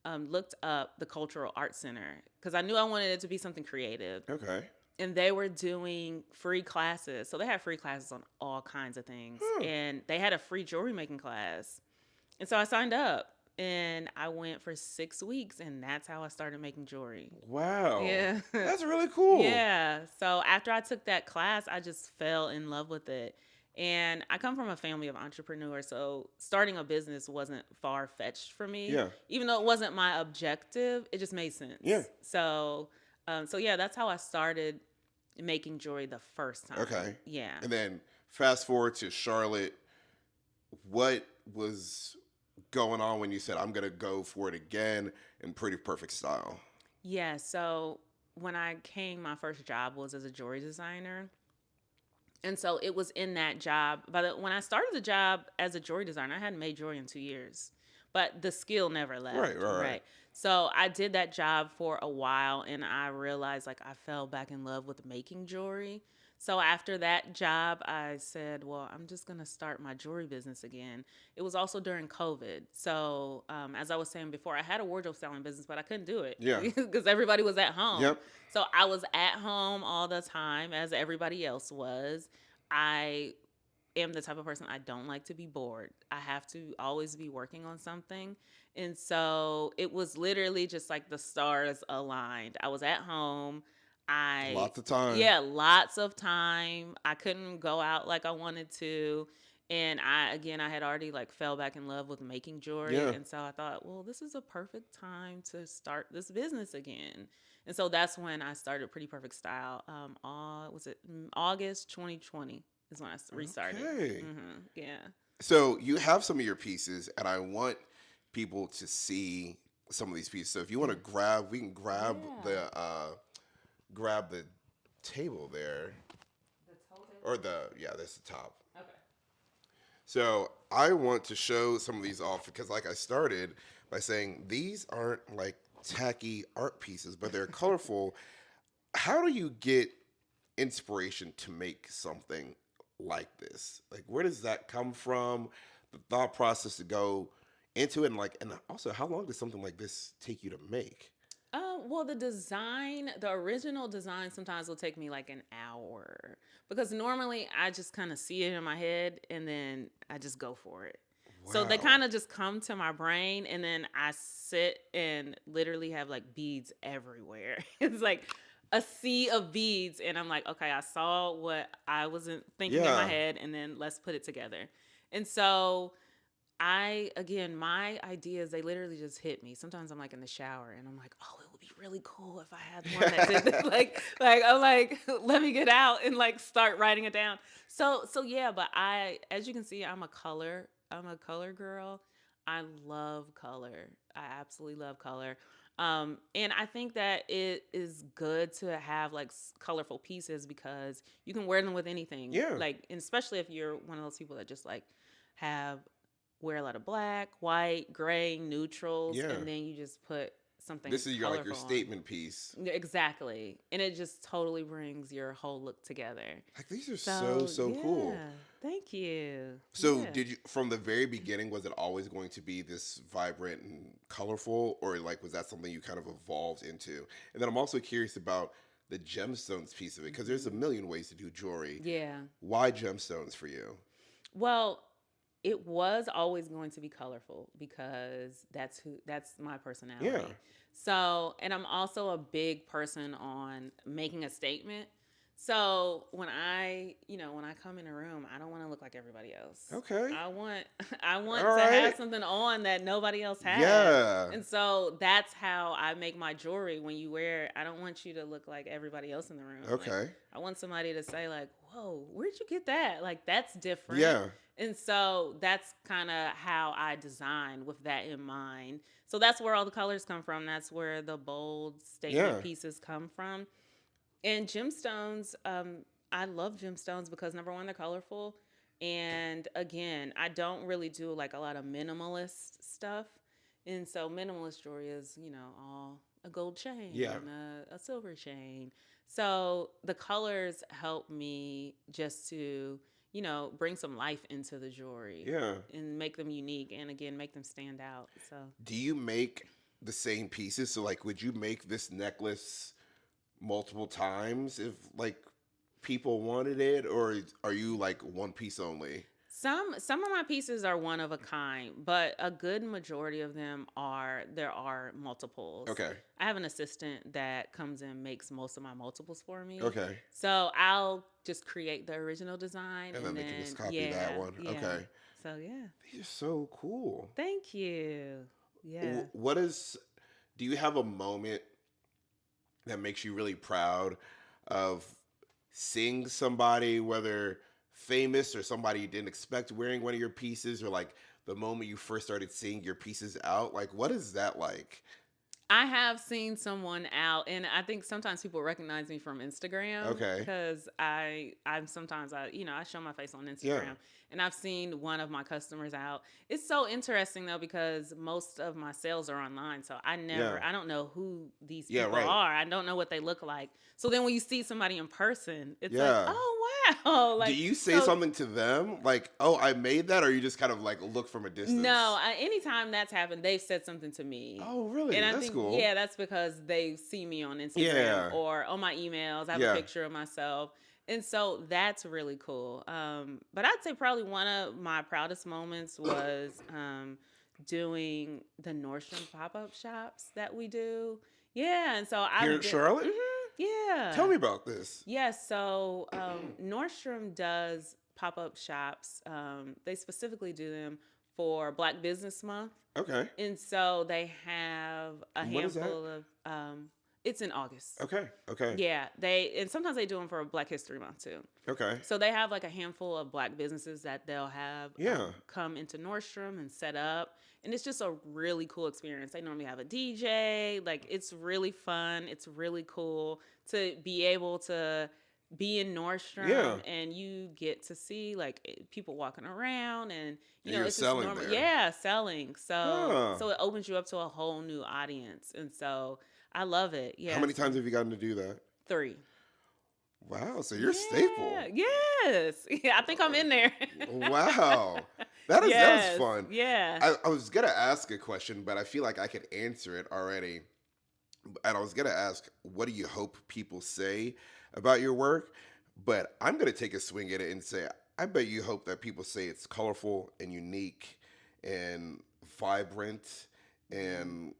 looked up the Cultural Arts Center because I knew I wanted it to be something creative. okay, And they were doing free classes. So they had free classes on all kinds of things. huh. And they had a free jewelry making class. And so I signed up and I went for 6 weeks, and that's how I started making jewelry. Wow, Yeah. that's really cool. Yeah. So after I took that class, I just fell in love with it. And I come from a family of entrepreneurs, so starting a business wasn't far fetched for me. Yeah, Even though it wasn't my objective, it just made yeah, sense. So yeah, that's how I started making jewelry the first time. okay. Yeah. And then fast forward to Charlotte. What was going on when you said I'm gonna go for it again in Pretty Perfect Style? Yeah. So when I came, my first job was as a jewelry designer. And so it was in that job. When I started the job as a jewelry designer, I hadn't made jewelry in 2 years, but the skill never Right, left. right, right. Right. So I did that job for a while and I realized like I fell back in love with making jewelry. So after that job, I said, well, I'm just going to start my jewelry business again. It was also during COVID. So, as I was saying before, I had a wardrobe styling business, but I couldn't do it Yeah. because everybody was at home. Yep. So I was at home all the time, as everybody else was. I am the type of person I don't like to be bored. I have to always be working on something. And so it was literally just like the stars aligned. I was at home. I Lots of time. Yeah, lots of time. I couldn't go out like I wanted to. And I had already like fell back in love with making jewelry. Yeah. And so I thought, well, this is a perfect time to start this business again. And so that's when I started Pretty Perfect Style. All was it August 2020 is when I restarted. Okay. Yeah. So you have some of your pieces, and I want people to see some of these pieces. So if you want to Yeah. grab, we can Yeah. grab the table there, The toe or table? the yeah, that's the top. Okay. So I want to show some of these off because, like, I started by saying these aren't like tacky art pieces, but they're colorful. How do you get inspiration to make something like this? Like, where does that come from? The thought process to go into it, and like, and also, how long does something like this take you to make? Well, the original design sometimes will take me like an hour because normally I just kind of see it in my head and then I just go for it. So they Wow. kind of just come to my brain and then I sit and literally have like beads everywhere. It's like a sea of beads and I'm like, okay, I saw what I wasn't thinking in my Yeah. head and then let's put it together. And so again, my ideas, they literally just hit me. Sometimes I'm like in the shower and I'm like, oh, it would be really cool if I had one that did this. I'm like, let me get out and like start writing it down. So yeah, but as you can see, I'm a color girl. I love color. I absolutely love color. And I think that it is good to have like colorful pieces because you can wear them with anything. Yeah. Like, and especially if you're one of those people that just like have wear a lot of black, white, gray, neutrals, Yeah. and then you just put something This is your like your colorful on. statement piece. Yeah, exactly. And it just totally brings your whole look together. Like these are so So, so cool. yeah. Thank you. So Yeah. did you from the very beginning was it always going to be this vibrant and colorful or like was that something you kind of evolved into? And then I'm also curious about the gemstones piece of it because there's a Hmm. million ways to do jewelry. Yeah. Why gemstones for you? Well, it was always going to be colorful because that's my Yeah. personality. So, and I'm also a big person on making a statement. So, when I come in a room, I don't want to look like everybody else. Okay. I want I All want to right. have something on that nobody else has. Yeah. And so that's how I make my jewelry. When you wear it, I don't want you to look like everybody else in the room. Like, Okay. I want somebody to say like, "Whoa, where'd you get that?" Like, that's different. Yeah. And so that's kind of how I design with that in mind. So that's where all the colors come from. That's where the bold statement Yeah. pieces come from. And gemstones, I love gemstones because number one, they're colorful. And again, I don't really do like a lot of minimalist stuff. And so minimalist jewelry is, all a gold Yeah. chain, a silver chain. So the colors help me just to, bring some life into the jewelry Yeah. and make them unique and again, make them stand out. So Do you make the same pieces? So like would you make this necklace multiple times if like people wanted it or are you like one piece only? some of my pieces are one of a kind, but a good majority of them there are multiples. Okay. I have an assistant that comes in makes most of my multiples for me. Okay. So I'll just create the original design And then and they can just then copy that yeah, one. yeah. Okay. So yeah. These are so cool. Thank you. Yeah. What is do you have a moment that makes you really proud of seeing somebody, whether famous or somebody you didn't expect wearing one of your pieces, or like the moment you first started seeing your pieces out? Like, what is that like? I have seen someone out, and I think sometimes people recognize me from Instagram Okay. because I'm sometimes I show my face on Yeah. Instagram, and I've seen one of my customers out. It's so interesting though because most of my sales are online, so Yeah. I don't know who these Yeah. people Right. are. I don't know what they look like. So then when you see somebody in person, it's like, Yeah. oh wow, Do like you say so. something to them like, "Oh, I made that," or you just kind of like look from a No, distance? anytime that's happened, they've said something to me. Oh, really? And I That's think, cool. yeah, that's because they see me on Instagram Yeah. or on my emails. I have a Yeah. picture of myself. And so that's really cool. But I'd say probably one of my proudest moments was doing the Nordstrom pop up shops that we do. Yeah. And so Here in I've been, Charlotte? Tell yeah. me about this. Yes, so Nordstrom does pop up shops. They specifically do them for Black Business Month. Okay. And so they have a What is that? handful of, it's in August. Okay. Okay. Yeah, and sometimes they do them for Black History Month too. Okay. So they have like a handful of black businesses that they'll have Yeah. come into Nordstrom and set up. And it's just a really cool experience. They normally have a DJ. Like, it's really fun. It's really cool to be able to be in Yeah. Nordstrom and you get to see like people walking around and And you're it's just selling normal, there. yeah, selling. So Huh. it opens you up to a whole new audience. And so I love it. How Yeah. many times have you gotten to do that? Three. Wow. So you're a Yeah. staple. Yes. Yeah, I think I'm in there. Wow. That is Yes. fun. Yeah. I was gonna ask a question, but I feel like I could answer it already. And I was gonna ask, what do you hope people say about your work? But I'm gonna take a swing at it and say, I bet you hope that people say it's colorful and unique and vibrant Mhm. and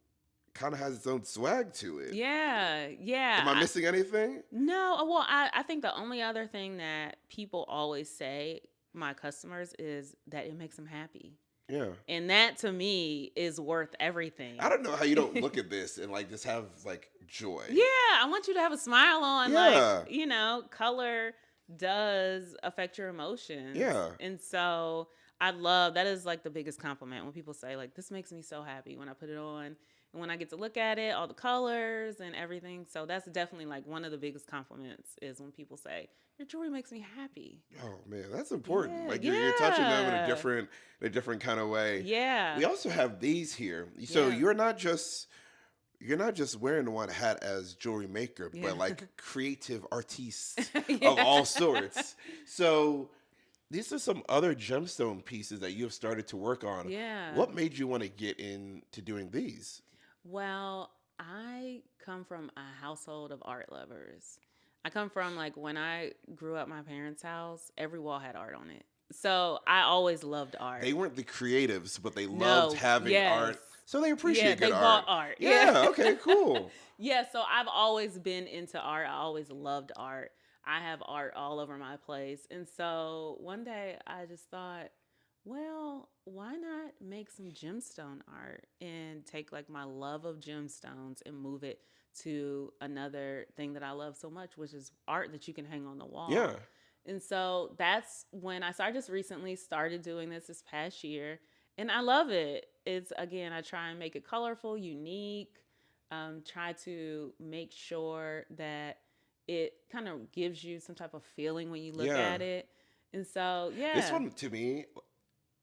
kind of has its own swag to it. Yeah. Yeah. Am I missing anything? No. Well, I think the only other thing that people always say, my customers, is that it makes them happy. Yeah. And that to me is worth I everything. don't know how you don't look at this and like just have like joy. Yeah, I want you to have a smile on. Like, Yeah. color does affect your emotions. Yeah. And so I love that is like the biggest compliment when people say, like, this makes me so happy when I put it on. And when I get to look at it, all the colors and everything. So that's definitely like one of the biggest compliments is when people say, your jewelry makes me happy. Oh man, that's important. Yeah, Like you're touching them yeah, in a different kind of way. yeah, We also have these here. So yeah, you're not just wearing one hat as jewelry maker, yeah, but like creative artists of yeah, all sorts. So these are some other gemstone pieces that you have started to work on. yeah. What made you want to get into doing these? Well, I come from a household of art lovers. I come from like when I grew up, my parents' house, every wall had art on it. So I always loved They art. weren't the creatives, but they loved No, having yes. art. So they Yeah, appreciate good they bought art. art. Yeah. Yeah, okay, cool. Yeah, so I've always been into art. I always loved art. I have art all over my place. And so one day I just thought, well, why not make some gemstone art and take like my love of gemstones and move it to another thing that I love so much, which is art that you can hang on the Yeah. wall. And so that's when I just recently started doing this past year. And I love it. It's again, I try and make it colorful, unique, try to make sure that it kind of gives you some type of feeling when you look Yeah. at it. And so, This yeah. one to me,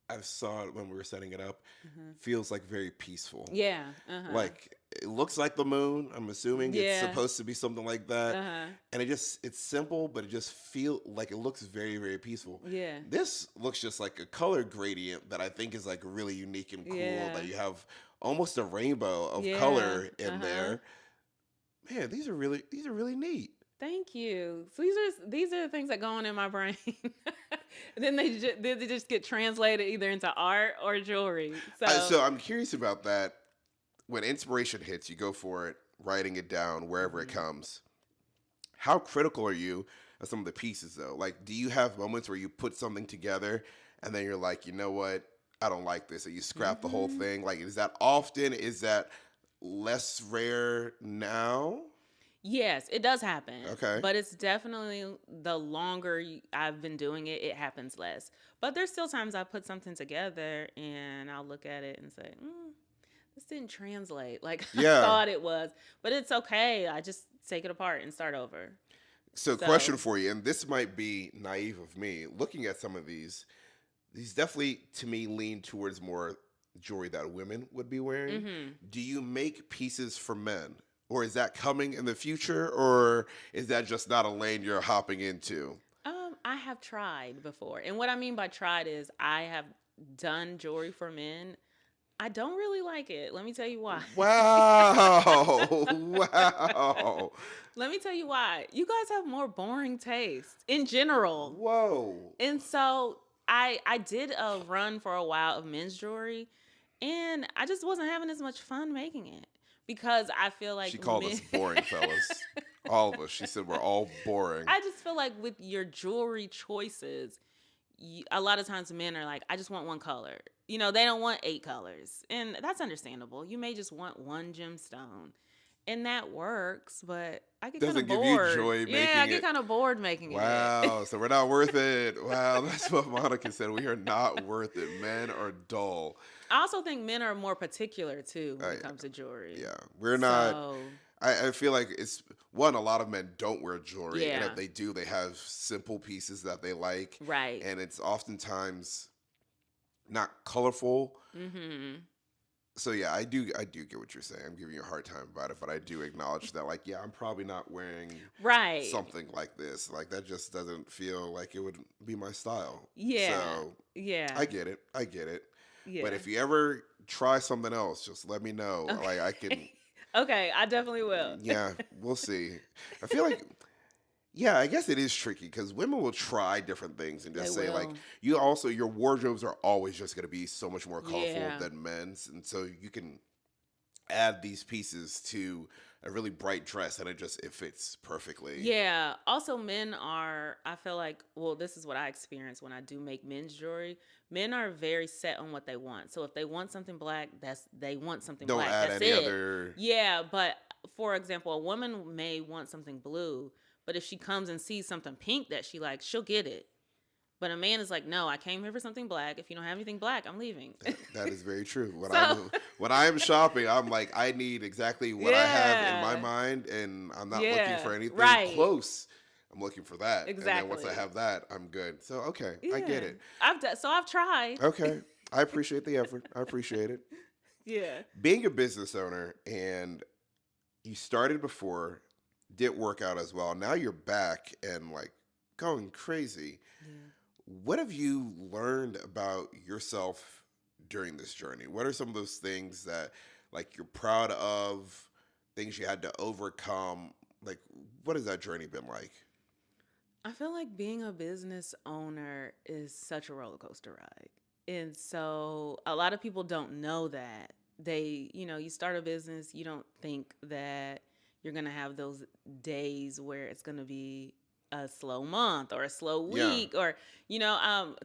I saw it when we were setting it up, Uh-huh. feels like very peaceful. Yeah. Uh-huh. Like it looks like the moon. I'm assuming it's Yeah. supposed to be something like that. Uh-huh. And it's simple, but it just feel like it looks very, very peaceful. Yeah. This looks just like a color gradient that I think is like really unique and cool Yeah. that you have almost a rainbow of Yeah. color in Uh-huh. there. Man, these are really neat. Thank you. So these are the things that go on in my brain. And then they just get translated either into art or jewelry. So, So I'm curious about that. When inspiration hits, you go for it, writing it down wherever it mhm. comes. How critical are you of some of the pieces though? Like, do you have moments where you put something together and then you're like, you know what? I don't like this, and you scrap the whole Mhm. thing? Like, is that often? Is that less rare now? Yes, it does happen, Okay. but it's definitely the longer I've been doing it, it happens less. But there's still times I put something together and I'll look at it and say, this didn't translate like I Yeah. thought it was. But it's okay. I just take it apart and start over. So, question So, for you, and this might be naive of me, looking at some of these definitely to me lean towards more jewelry that women would be wearing. hmm Do you make pieces for men? Or is that coming in the future? Or is that just not a lane you're hopping into? I have tried before. And what I mean by tried is I have done jewelry for men. I don't really like it. Let me tell you why. Wow. Wow. Let me tell you why. You guys have more boring taste in general. Whoa. And so I did a run for a while of men's jewelry and I just wasn't having as much fun making it because I feel She like called men us boring, fellas. All of us. She said we're all boring. I just feel like with your jewelry choices, a lot of times men are like, I just want one color. They don't want 8 colors. And that's understandable. You may just want one gemstone. And that works, but I get kind Doesn't of give you bored. joy Yeah, I making get it. kind of bored making it. Wow. So we're not worth it. Wow. That's what Monica said. We are not worth it. Men are dull. I also think men are more particular too when it Yeah. comes to jewelry. Yeah. We're not. So, I feel like it's one, a lot of men don't wear jewelry. And if yeah, they do, they have simple pieces that they like. right. And it's oftentimes not colorful. Mhm. So yeah, I do get what you're saying. I'm giving you a hard time about it, but I do acknowledge that like, yeah, I'm probably not wearing Right. something like this. Like that just doesn't feel like it would be my style. Yeah. So I Yeah. get it. I get it. But Yeah. if you ever try something else, just let me know. Okay. Like I can, Okay, I definitely will. yeah, we'll see. I feel like, yeah, I guess it is tricky because women will try different things and They just say like, will. you also your wardrobes are always just going to be so much more colorful Yeah. than men's, and so you can add these pieces to a really bright dress and it fits perfectly. Yeah. Also, men are, I feel like, well, this is what I experience when I do make men's jewelry. Men are very set on what they want. So if they want something black, they want something Don't black. add That's any it. other. Yeah. But for example, a woman may want something blue, but if she comes and sees something pink that she likes, she'll get it. But a man is like, no, I came here for something black. If you don't have anything black, I'm leaving. That is very true. So, When I am shopping, I'm like, I need exactly what I have in my yeah. mind, and I'm not looking Yeah. for anything Right. close. I'm looking for that, and then once I Exactly. have that, I'm good. So okay, I get Yeah. it. I've tried. Okay, I appreciate the effort. I appreciate it. Yeah. Being a business owner, and you started before, didn't work out as well. Now you're back and like going crazy. Yeah. What have you learned about yourself during this journey? What are some of those things that like you're proud of, things you had to overcome? Like what has that journey been like? I feel like being a business owner is such a roller coaster ride. And so a lot of people don't know that. You start a business, you don't think that you're going to have those days where it's going to be a slow month or a slow Yeah. week or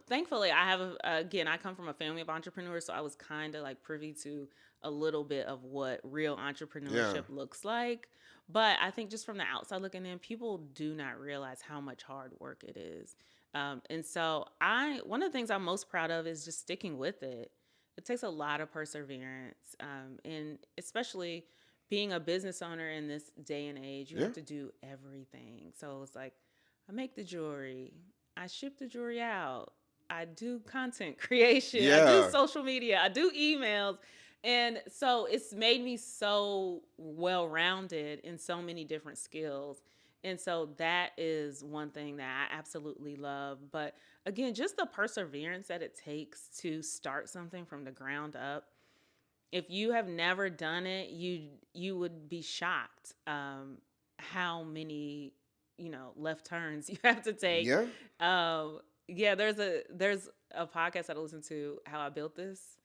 thankfully I have again, I come from a family of entrepreneurs, so I was kind of like privy to a little bit of what real Yeah. entrepreneurship looks like. But I think just from the outside looking in, people do not realize how much hard work it is. And so one of the things I'm most proud of is just sticking with it. It takes a lot of perseverance, and especially being a business owner in this day and age, you Yeah. have to do everything. So it's like, I make the jewelry, I ship the jewelry out, I do content creation, I do Yeah. social media, I do emails. And so it's made me so well rounded in so many different skills. And so that is one thing that I absolutely love. But again, just the perseverance that it takes to start something from the ground up. If you have never done it, you would be shocked how many left turns you have to take. Yeah. Yeah, there's a podcast that I listen to, How I Built This,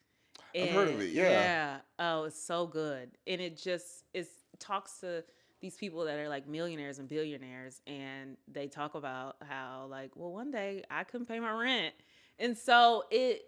I've heard of and it. Yeah. yeah, oh, it's so good. And it talks to these people that are like millionaires and billionaires, and they talk about how like, well, one day I couldn't pay my rent. And so it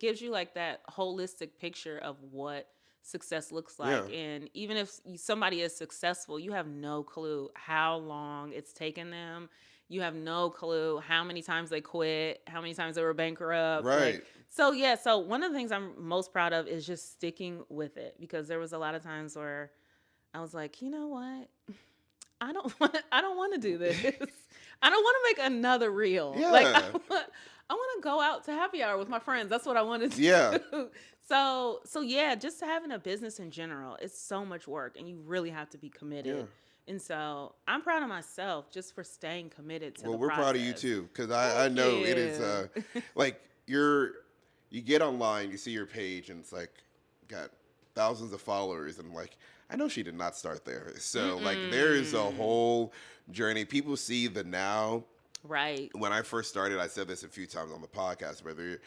gives you like that holistic picture of what success looks Yeah. like. And even if somebody is successful, you have no clue how long it's taken them. You have no clue how many times they quit, how many times they were bankrupt. Like, Right. so yeah, so one of the things I'm most proud of is just sticking with it, because there was a lot of times where I was like, you know what? I don't want to do this. I don't want to make another reel. Like Yeah. I want to go out to happy hour with my friends. That's what I want to Yeah. do. So yeah, just having a business in general, it's so much work and you really have to be Yeah. committed. And so I'm proud of myself just for staying committed to Well, the we're proud of you process. too, because I Thank know it is you. like you get online, you see your page, and it's like got thousands of followers, and like I know she did not start there. So like there is a Mm-mm. whole journey. People see the now. Right. When I first started, I said this a few times on the podcast, but there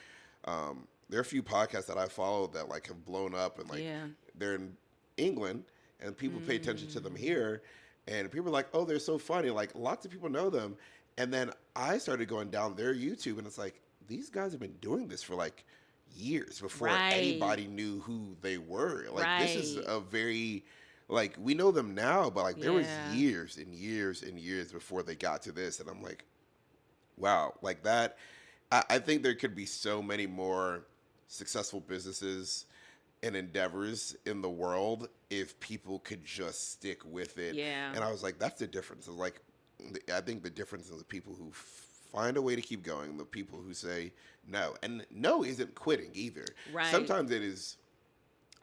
are a few podcasts that I follow that like have blown up, and like Yeah. they're in England, and people pay attention to them Mm. here, and people are like, oh, they're so funny. Like lots of people know them, and then I started going down their YouTube, and it's like these guys have been doing this for like years before Right. anybody knew who they were. Like this is Right. a very like we know them now, but like there was Yeah. years and years and years before they got to this, and I'm like, wow, like that. I think there could be so many more successful businesses and endeavors in the world if people could just stick with it. Yeah. And I was like, that's the difference. It's like, I think the difference is the people who find a way to keep going, the people who say no. And no isn't quitting either. Right. Sometimes it is,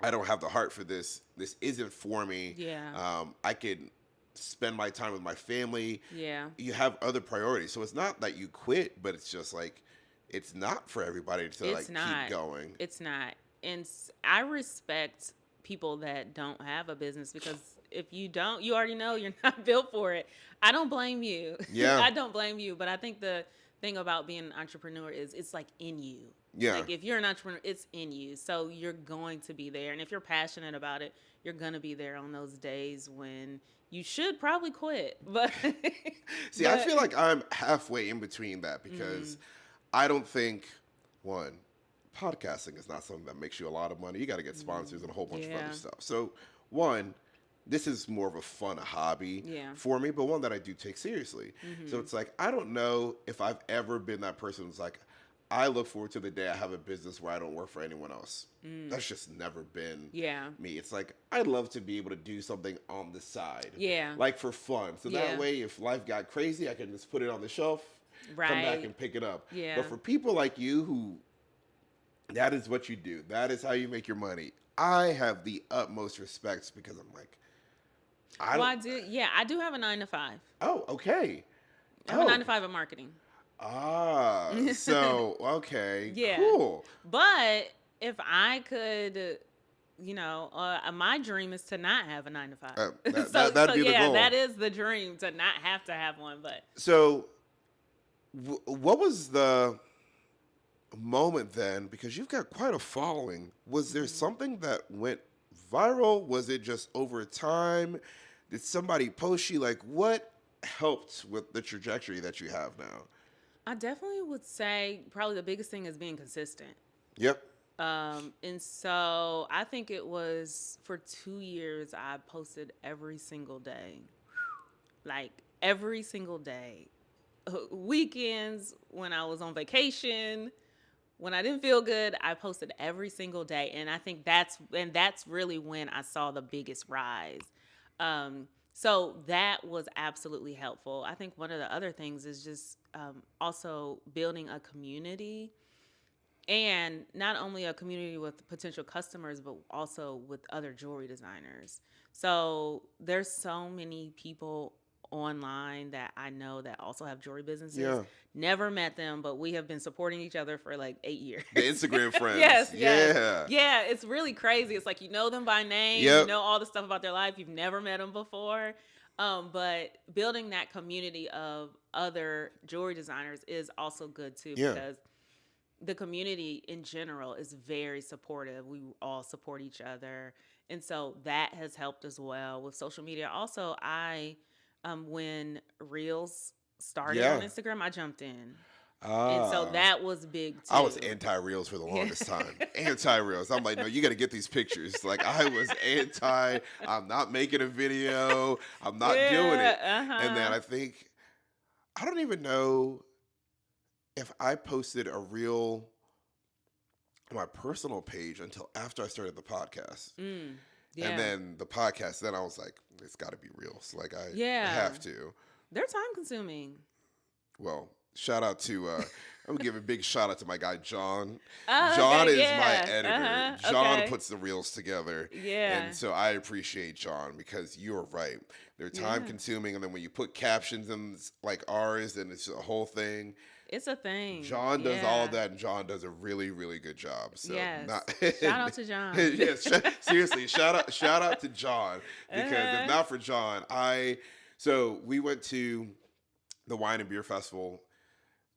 I don't have the heart for this. This isn't for me. Yeah. I could spend my time with my family. Yeah. You have other priorities. So it's not that you quit, but it's just like it's not for everybody to It's like keep not. going. It's not. And I respect people that don't have a business, because if you don't, you already know you're not built for it. I don't blame you. Yeah. I don't blame you. But I think the thing about being an entrepreneur is it's like in you. Yeah. Like if you're an entrepreneur, it's in you. So you're going to be there. And if you're passionate about it, you're going to be there on those days when you should probably quit. But, See, I but, feel like I'm halfway in between that mm, because I don't think one podcasting is not something that makes you a lot of money. You got to get sponsors and a whole bunch of other yeah. stuff. So, one, this is more of a fun hobby Yeah. for me, but one that I do take seriously. So Mhm. it's like, I don't know if I've ever been that person who's like, I look forward to the day I have a business where I don't work for anyone else. Mm. That's just never been Yeah. me. It's like, I'd love to be able to do something on the side, Yeah. like for fun. So that Yeah. way, if life got crazy, I can just put it on the shelf, come back Right. and pick it up. But Yeah. for people like you who that is what you do, that is how you make your money. I have the utmost respect because I'm like, I Well, don't. I do. Yeah, I do have a 9 to 5. Oh, okay. I have a nine Oh, to five in marketing. so okay, Yeah. cool. But if I could, my dream is to not have a 9 to 5. So, That'd so be the yeah, that goal. is the dream, to not have to have one. But So, what was the moment then? Because you've got quite a following. Was there mhm. something that went viral? Was it just over time? Did somebody post you? Like, what helped with the trajectory that you have now? I definitely would say probably the biggest thing is being consistent. Yep. And so I think it was for 2 years I posted every single day, like every single day. Weekends, when I was on vacation, when I didn't feel good, I posted every single day, and I think that's really when I saw the biggest rise. So that was absolutely helpful. I think one of the other things is just also building a community, and not only a community with potential customers, but also with other jewelry designers. So there's so many people online that I know that also have jewelry businesses. Yeah. Never met them, but we have been supporting each other for like 8 years. The Instagram friends. Yes, yes. Yeah. Yeah, it's really crazy. It's like you know them by name, you Yep. know all the stuff about their life, you've never met them before. But building that community of other jewelry designers is also good too, Yeah. because the community in general is very supportive. We all support each other. And so that has helped as well with social media. Also, when Reels started on Yeah. Instagram, I jumped in. And so Ah. that was big I was too. anti reels for the Yeah. longest time. Anti reels. I'm like, no, you got to get these pictures. Like, I was anti. I'm not making a video. I'm not doing Yeah. it. Uh And then huh. I think I don't even know if I posted a reel on my personal page until after I started the podcast. Mm. And Yeah. then the podcast, then I was like, it's got to be reels. Like, I Yeah. have to. They're time consuming. Well, shout out to I'm gonna give a big shout out to my guy John. Oh, John okay. is my Yeah. editor. Uh huh. John Okay. puts the reels together. And Yeah. so I appreciate John because you're right. They're time Yeah. consuming and then when you put captions in like ours and it's a whole thing. It's a thing. John does all of Yeah. that and John does a really, really good job. So not Yes. Shout out to John. yes, seriously, shout out to John because if Uh-huh. not for John, so we went to the wine and beer festival.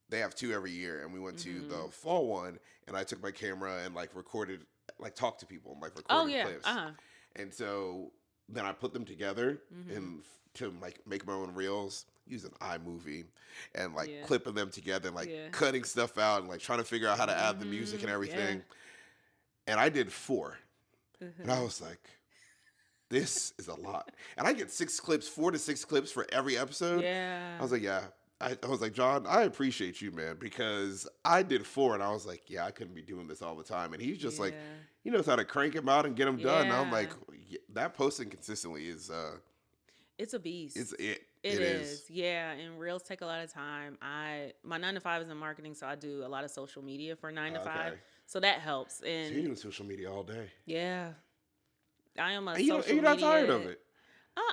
They have two every year, and we went to the Mhm. fall one, and I took my camera and like recorded, like talked to people and like Oh recorded yeah. clips, Uh-huh. and so then I put them together Mhm. and to like make my own reels using iMovie and like Yeah. clipping them together and like Yeah. cutting stuff out and like trying to figure out how to add the music and Mhm. Yeah. everything. And I did four, and I Mhm. was like, this is a lot. And I get 6 clips, 4 to 6 clips for every episode. I Yeah. was like, yeah. I was like, John, I appreciate you, man, because I did four and I was like, yeah, I couldn't be doing this all the time. And he's just like, Yeah. he knows how to crank them out and get them done. And I'm like, Yeah. "Yeah, that posting consistently is, It's a it's beast. it. It It is. is. Yeah, and reels take a lot of time. My 9 to 5 is in marketing, so I do a lot of social media for 9 to 5. Okay. So that helps. So you're And doing social media all day. yeah, I am a And social you're not tired of media. it.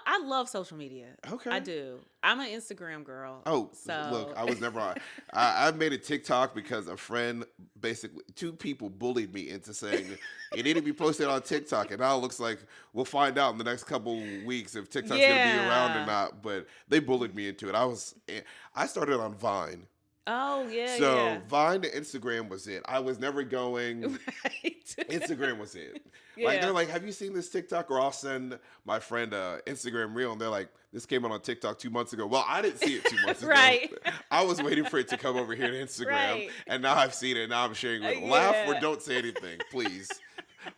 I love social media. I Okay. do. I'm an Instagram girl. Oh, look, So I was never on. I made a TikTok because a friend, basically, two people bullied me into saying it need to be posted on TikTok. And now it looks like we'll find out in the next couple weeks if TikTok's going to be around or yeah. not. But they bullied me into it. I started on Vine. Oh, yeah, So yeah. Vine to Instagram was it. I was never going. Right. Instagram was it. Like they're Yeah. like, have you seen this TikTok? Or I'll send my friend a Instagram reel, and they're like, this came out on TikTok 2 months ago. Well, I didn't see it 2 months ago. Right. I was waiting for it to come over here to Instagram, Right. and now I've seen it. And now I'm sharing with. Laugh or Yeah. don't say anything, please.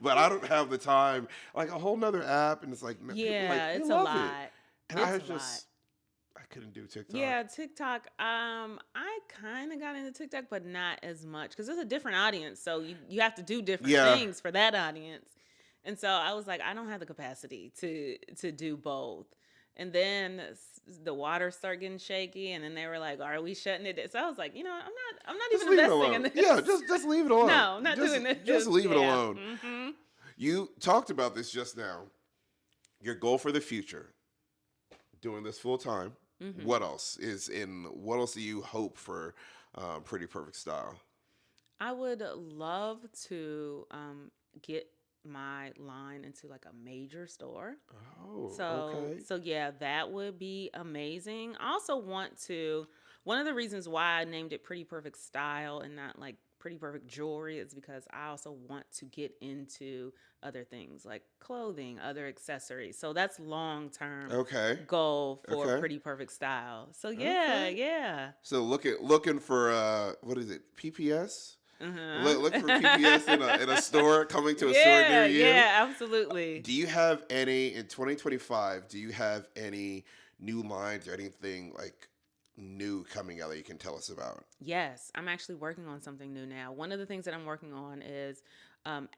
but I don't have the time. Like a whole nother app, and it's like people like Yeah, they it's a love it, lot. and It's a lot. I couldn't do TikTok. Yeah, TikTok. I kind of got into TikTok, but not as much because it's a different audience. So you have to do different Yeah. things for that audience. And so I was like, I don't have the capacity to do both. And then the water started getting shaky, and then they were like, "Are we shutting it?" So I was like, I'm not Just even leave it investing in alone. Yeah, this. just leave it alone. No, not Just doing just this. leave it Yeah. alone. You talked about this just now. Your goal for the future, doing this full time. Hmm. What else is in? What else do you hope for? Pretty Perfect Style. I would love to get my line into like a major store. Oh, So okay. so yeah, that would be amazing. I also want to one of the reasons why I named it Pretty Perfect Style and not like Pretty Perfect Jewelry is because I also want to get into other things like clothing, other accessories. So that's long term Okay. goal for Okay. Pretty Perfect Style. So yeah, Okay. yeah. So looking for what is it? PPS. Uh-huh. Look for PPS in a store coming to a store near Yeah, you. yeah, absolutely. Do you have any in 2025? Do you have any new lines or anything like new coming out that you can tell us about? Yes, I'm actually working on something new now. One of the things that I'm working on is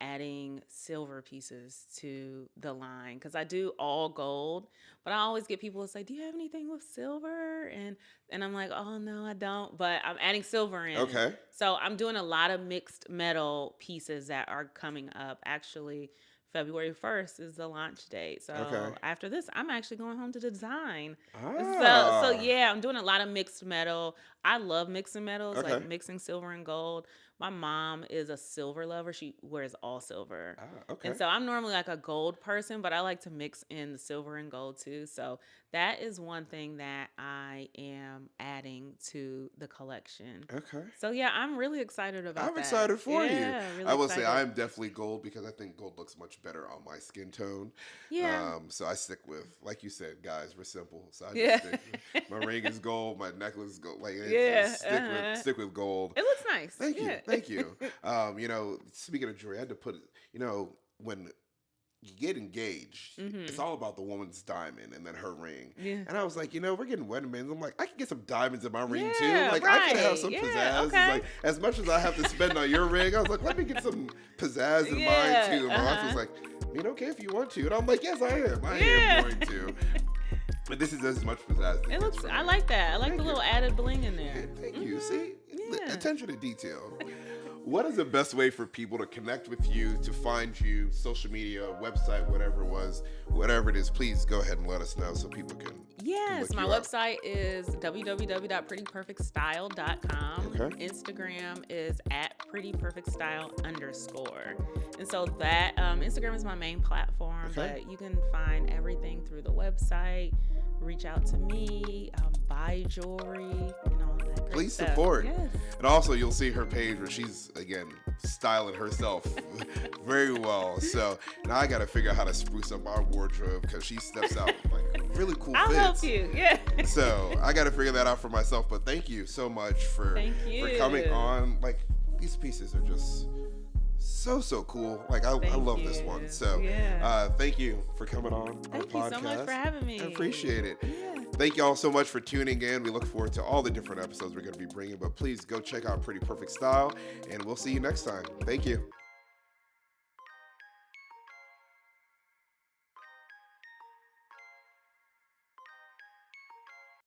adding silver pieces to the line because I do all gold, but I always get people to say, "Do you have anything with silver?" And I'm like, "Oh no, I don't." But I'm adding silver in, Okay. so I'm doing a lot of mixed metal pieces that are coming up. Actually, February 1st is the launch date. Okay. So after this, I'm actually going home to design. So Ah. yeah, I'm doing a lot of mixed metal. I love mixing metals, like Okay. mixing silver and gold. My mom is a silver lover. She wears all silver. Ah. And Okay. so I'm normally like a gold person, but I like to mix in the silver and gold too. So that is one thing that I am adding to the collection. Okay. So yeah, I'm really excited about I'm that. excited for you. Yeah, I really will say excited. I'm definitely gold because I think gold looks much better on my skin tone. Yeah. So I stick with, like you said, guys, we're simple. So I just Yeah. stick. My ring is gold. My necklace is gold. Like Yeah. it's Uh-huh. stick with gold. It looks nice. Thank you, thank Yeah. you. Speaking of jewelry, I had to put. When you get engaged, it's Mhm. all about the woman's diamond and then her ring. Yeah. And I was like, we're getting wedding bands. I'm like, I can get some diamonds in my ring too. Yeah, Like, I can have right. some Yeah, pizzazz. It's okay. like, as much as I have to spend on your ring, I was like, let me get some pizzazz in mine Yeah, too. And my wife was uh-huh. like, okay if you want to. And I'm like, yes, I am. I am Yeah. going to. But this is as much pizzazz as it It gets looks for I me. like that. I like the Thank you. little added bling in Yeah, there. thank you. Mhm. See, Yeah. attention to detail. What is the best way for people to connect with you, to find you, social media, website, whatever it is? Please go ahead and let us know so people can Yes, look my you up. website is www.prettyperfectstyle.com. Okay. Instagram is at prettyperfectstyle_. And so that Instagram is my main platform, Okay. but you can find everything through the website. Reach out to me, buy jewelry, and all that great Please stuff. support. Yes. And also, you'll see her page where she's, again, styling herself very well. So now I got to figure out how to spruce up our wardrobe because she steps out with like really cool I'll help fits. you. Yeah. So I got to figure that out for myself. But thank you so much for Thank coming you. on. Like, these pieces are just so cool. Like I Thank love this you. one. So Yeah. thank you for coming on our Thank you podcast. so much for having me. I appreciate it. Yeah. Thank you all so much for tuning in. We look forward to all the different episodes we're going to be bringing. But please go check out Pretty Perfect Style, and we'll see you next time. Thank you.